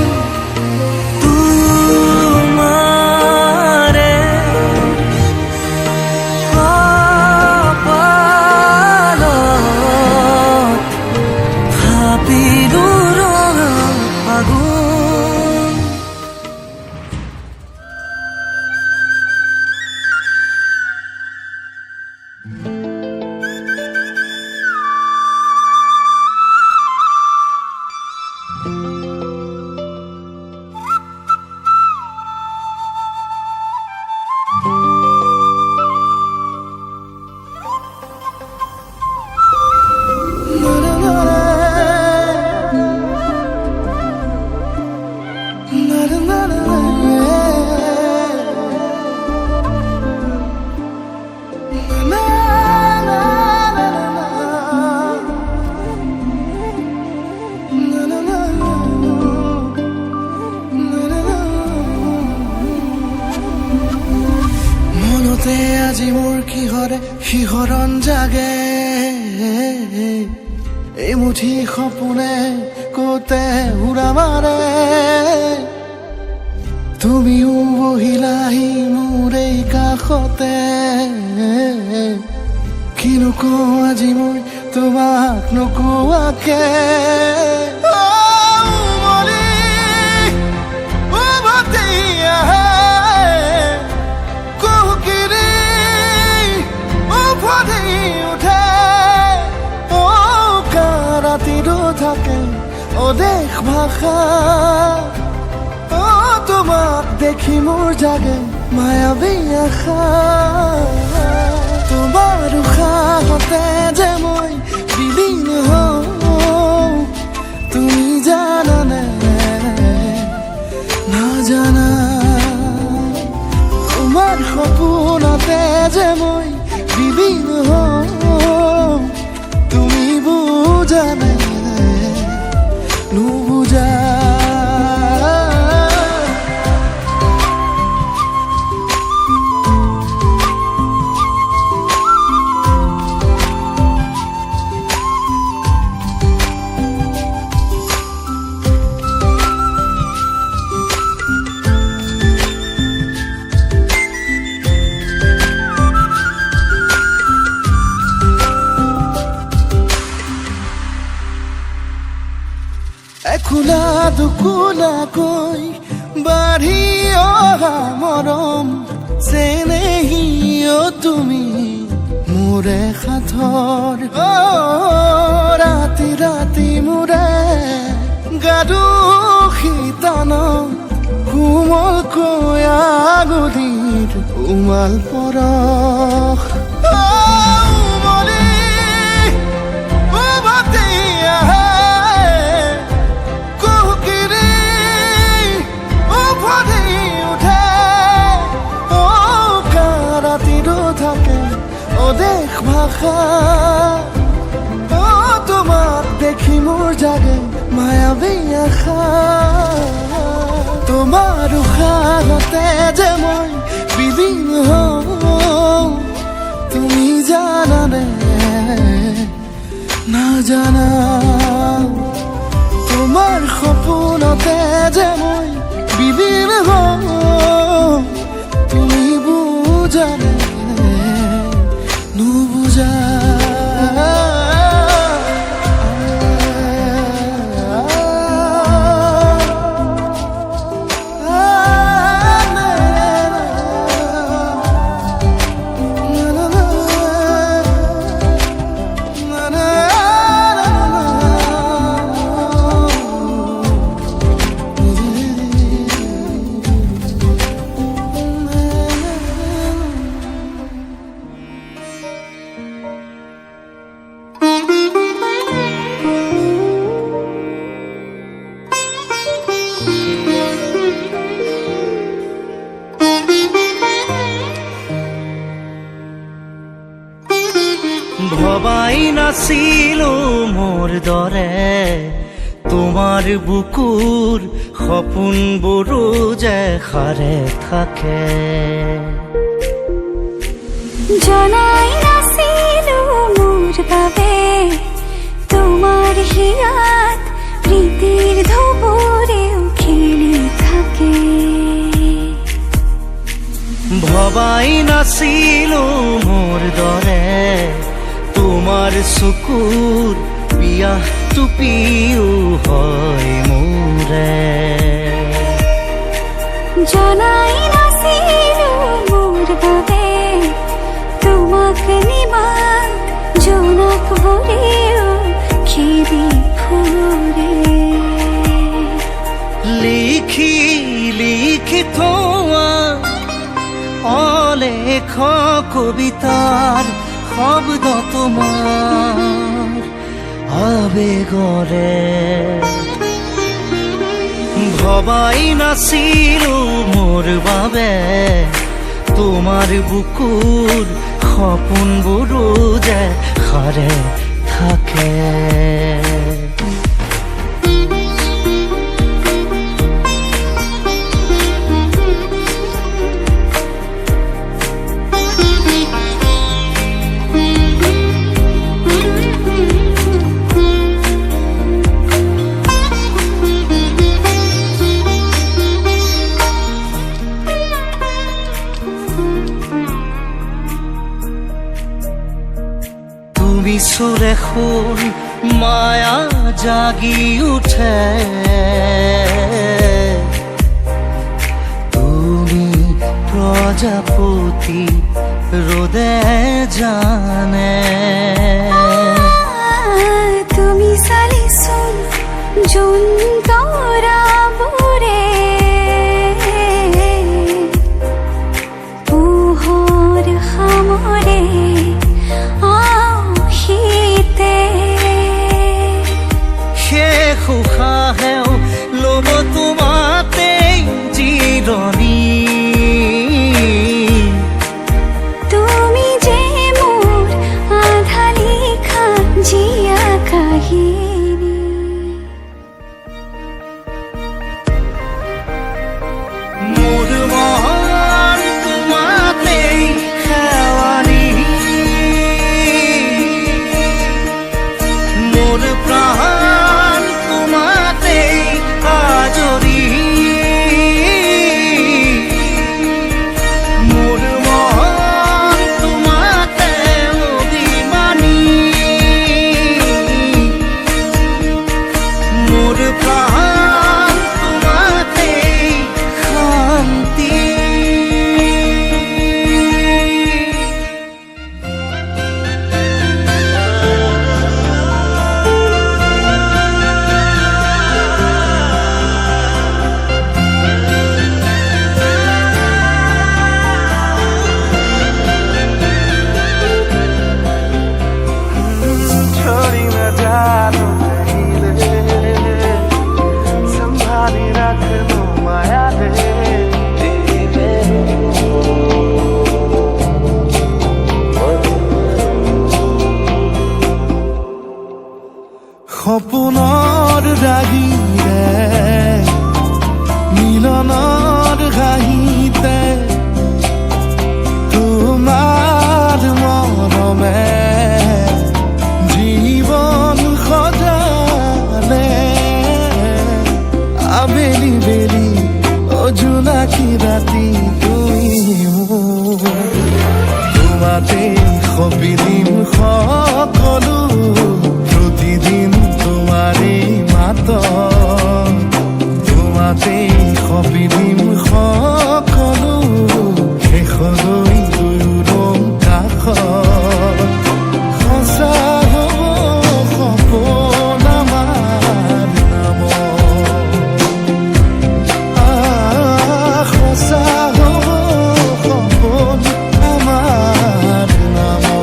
তোমাৰে কপালত থাপিলো ৰঙা ফাগুন আজি মোৰ কিহৰে শিহৰণ জাগে এই মুঠি সপোনে কতে উৰা মাৰে তুমিও বহিলাহি মোৰ এই কাষতে কিনো কওঁ আজি মই তোমাক নোকোৱাকে থাকে অদেশ ভাষা তোমাক দেখি মোৰ জাগে মায়াবী আশা তোমাৰ উশাহতে যে মই বিলীন হওঁ তুমি জানানে নাজানা তোমাৰ সপোনতে যে মই বিলীন হওঁ তুমি বুজানে নুবুজা একুলা দুকুলাকৈ বাঢ়ি অহা মৰম চেনেহিও তুমি মোৰে সাথৰ ৰাতি ৰাতি মোৰে গাদু শীতান কোমলকৈ আগুলিৰ উমাল পৰশ অদেশ ভাষা তোমাক দেখি মোৰ জাগে মায়াবী আশা তোমাৰ উশাহতে যে মই বিলীন হওঁ তুমি জানানে নাজানা তোমাৰ সপোনতে যে মই বিলীন হওঁ তুমি বুজানে নুবুজা ভবাই নাছিলো মোৰ দৰে তোমাৰ বুকুৰ সপোনবোৰো যে সাৰে থাকে জনাই নাছিলো মোৰ বাবে তোমাৰ হিয়াত প্ৰীতিৰ ধুবুৰেও খেলি থাকে ভবাই নাছিলো মোৰ দৰে তোমাৰ চকুৰ পিয়াহ টুপিও হয় মোৰে জনাই নাছিলো মোৰ বাবে তোমাক নিবান জোনাক ভৰেও খেদি ফুৰে লিখি লিখি থোৱা অলেখ কবিতাৰ শব্দ তোমাৰ আবেগৰে ভবাই নাছিলো মোৰ বাবে তোমাৰ বুকুৰ সপোনবোৰো যে সাৰে থাকে দেখোন মায়া জাগি উঠে তুমি প্ৰজাপতি ৰোদে জানে তুমি চালিচোন জোন তৰাবোৰে পোহৰ সামৰে শীতে শেষ উশাহেও ল'ব তোমাতেই জিৰণি তুমি যে মোৰ আধা লিখা জীয়া কাহিনী মোৰ মন তোমাতেই শেৱালি মোৰ প্ৰাণ তোমাতেই আজৰি মোৰ মন তোমাতে অভিমানী মোৰ প্ৰাণ তোমাতেই শান্তি छोड़ी न जानो कहीं ले संभाली रख लो माया दे সপোনৰ ৰাগিৰে মিলনৰ ঘাঁহিতে তোমাৰ মৰমে জীবন সজালে আবেলি বেলি অজোনাকি ৰাতি তুমি মোৰ তোমাতেই সপিদিম সকলো প্ৰতিদিন তোমাৰেই মাত তোমাতেই সপিদিম সকলো শেষলৈ দুয়োদম কাষত সঁচা হ'ব সপোন আমাৰ নামত সঁচা হ'ব সপোন আমাৰ নামত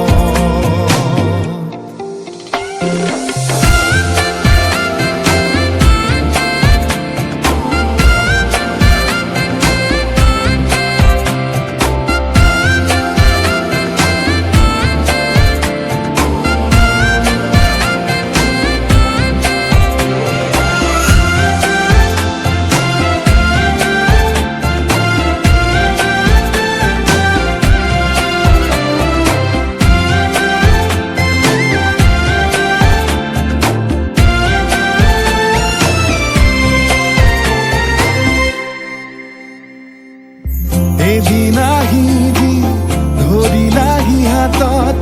এদিন আহিবি ধৰিলাহি হাতত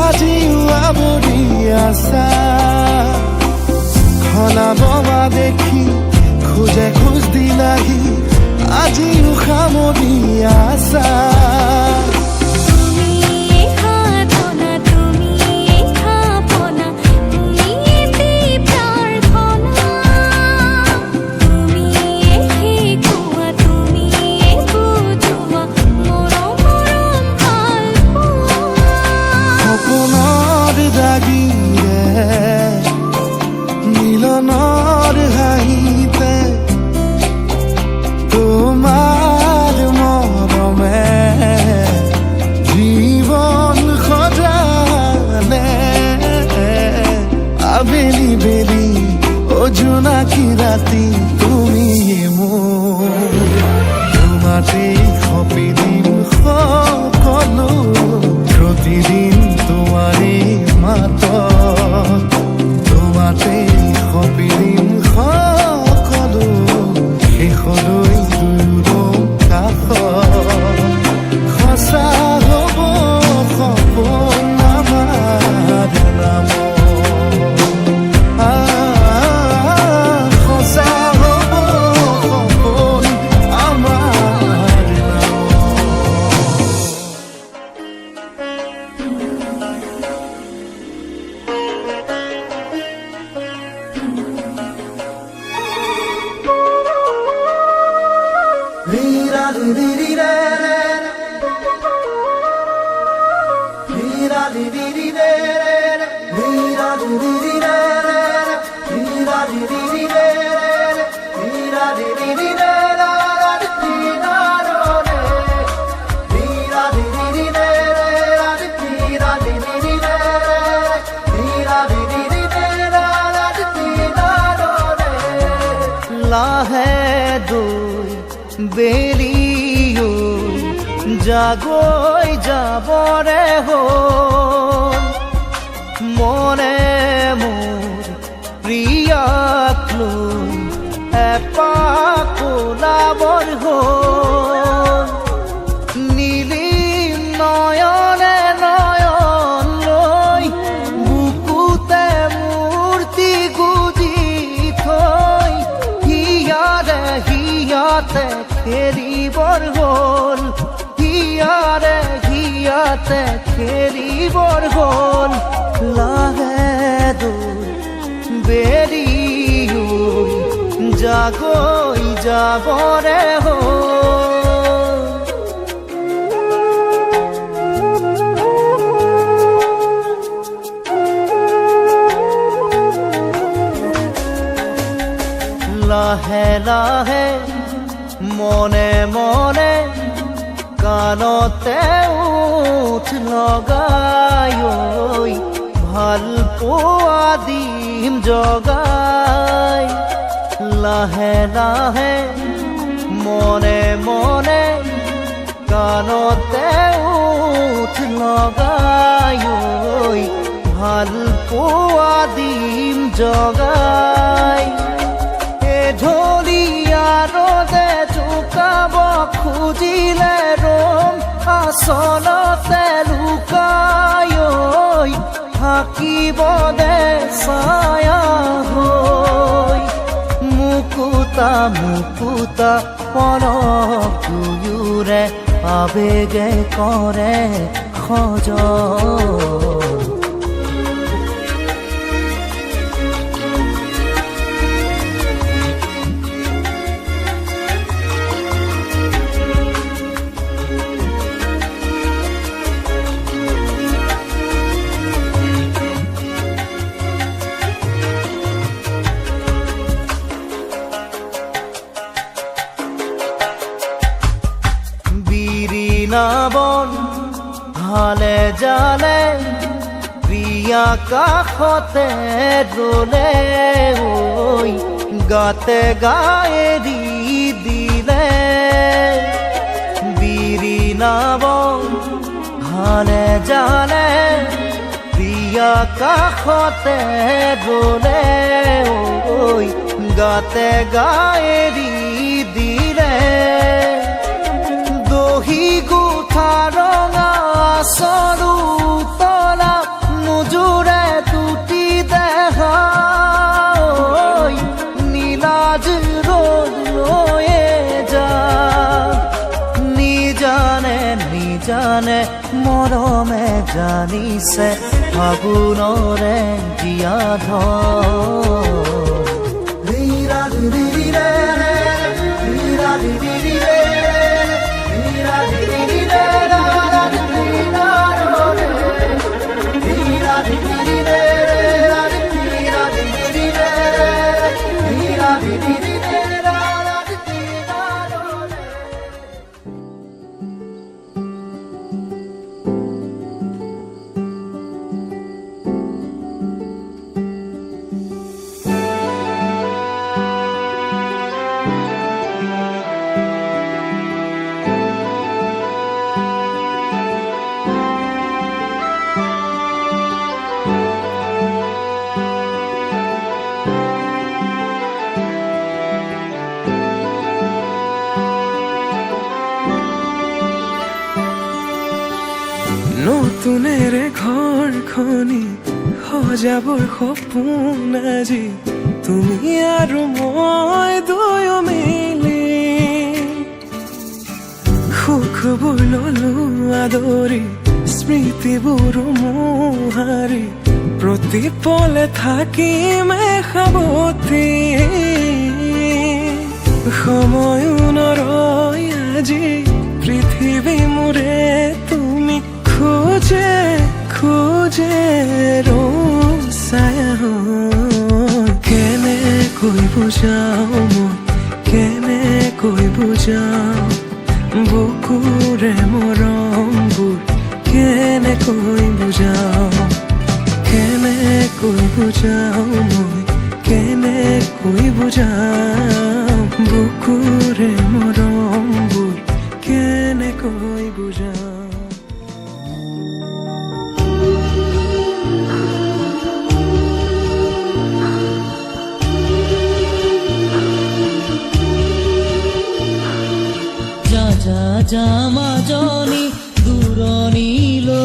আজিও আৱৰি আছা খলাবমা দেখি খোজে খোজ দিলাহি আজিও সামৰি আছা তুমি সাধনা তুমি স্থাপনা তুমি প্ৰাৰ্থনা তুমি শিকোৱা তুমি বুজোৱা মৰম ভাল পোৱা সপোনৰ ৰাগিৰে মিলনৰ হাঁহিতে তোমাৰ মৰমে জীৱন সজালে আবেলি বেলি অজোনাকি ৰাতি তুমি মোৰ তোমাতেই সপিদিম সকলো প্ৰতিদিন তোমাৰেই মাত তোমাতেই সপিদিম সকলো শেষলৈ দুয়োদম কাষত সঁচা হ'ব সপোন আমাৰ নামত লাহে দুই বেলিও জাগৈ যাবৰে হ'ল মনে মোৰ প্ৰিয়াক লৈ এপাক ওলাবৰ হ'ল নীলিম নয়নে নয়ন লৈ বুকুতে মূৰ্তি গুজি থৈ হিয়াৰে হিয়াতে খেলিবৰ হ'ল হিয়াৰে হিয়াতে খেলিবৰ হ'ল লাহে দুই বেৰিও জাগৈ যাবৰে হ'ল লাহে লাহে মনে মনে কাণতে উঠ লগাই ঐ ভাল পোৱা দিম জগাই লাহে লাহে মনে মনে কাণতে উঠ লগাই ঐ ভাল পোৱা দিম জগাই ঢলিয়া ৰদে জোকাব খুজিলে ৰম আচলতে লুকাই ঐ থাকিব দে ছায়া হৈ মুকুতা মুকুতা পলক দুয়োৰে আবেগে কৰে খজন বন হালে জালে প্ৰিয়া কাষতে ৰলে ঐ গাতে গায়েৰি দিলে বিৰিণা বন হালে জালে প্ৰিয়া কাষতে ৰলে ঐ গাতে গায়েৰি দিলে দহি গোঠা ৰঙা চৰু তলা নোজোৰে দুটি দেহা নীলাজ ৰ'দ লৈয়ে যা নিজানে নিজানে মৰমে জানিছে ফাগুণৰে জীয়া নতুনেৰে ঘৰখনি সজাবৰ সপোন আজি তুমি আৰু মই দুয়ো মিলি সুখবোৰ ললো আদৰি স্মৃতিবোৰ মোহাৰি প্ৰতি পলে থাকিমে সাৱতি সময়ো নৰয় আজি পৃথিৱী মোৰে তুমি খোজে খোজে ৰচায়া কেনেকৈ বুজাও মই কেনেকৈ বুজাও বুকুৰে মৰমবোৰ কেনেকৈ বুজাও কেনেকৈ বুজাও মই কেনেকৈ বুজাও বুকুৰে মৰমবোৰ কেনেকৈ বুজাও যা যা মাজনী দূৰণিলৈ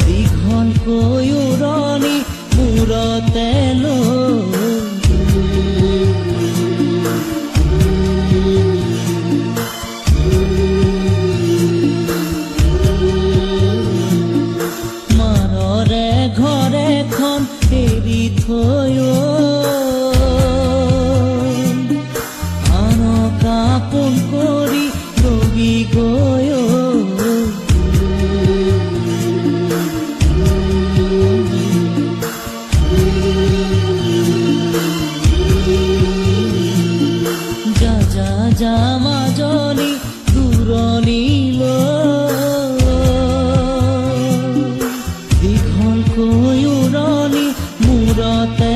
দীঘলকৈ উৰণি মূৰতে মাৰৰে ঘৰখন এৰি থৈ আপোন কৰি ৰবি গৈ যা যা যা মাজনী দূৰণিলৈ দীঘলকৈ উৰণি মূৰতে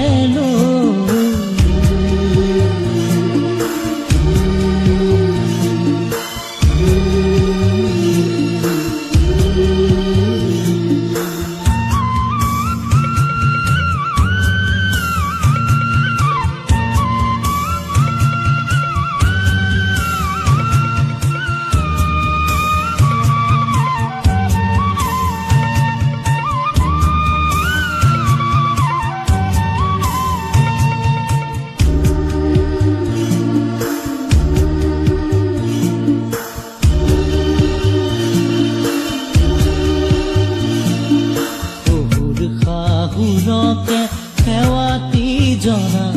শাহুৰকে সেৱাতি জনা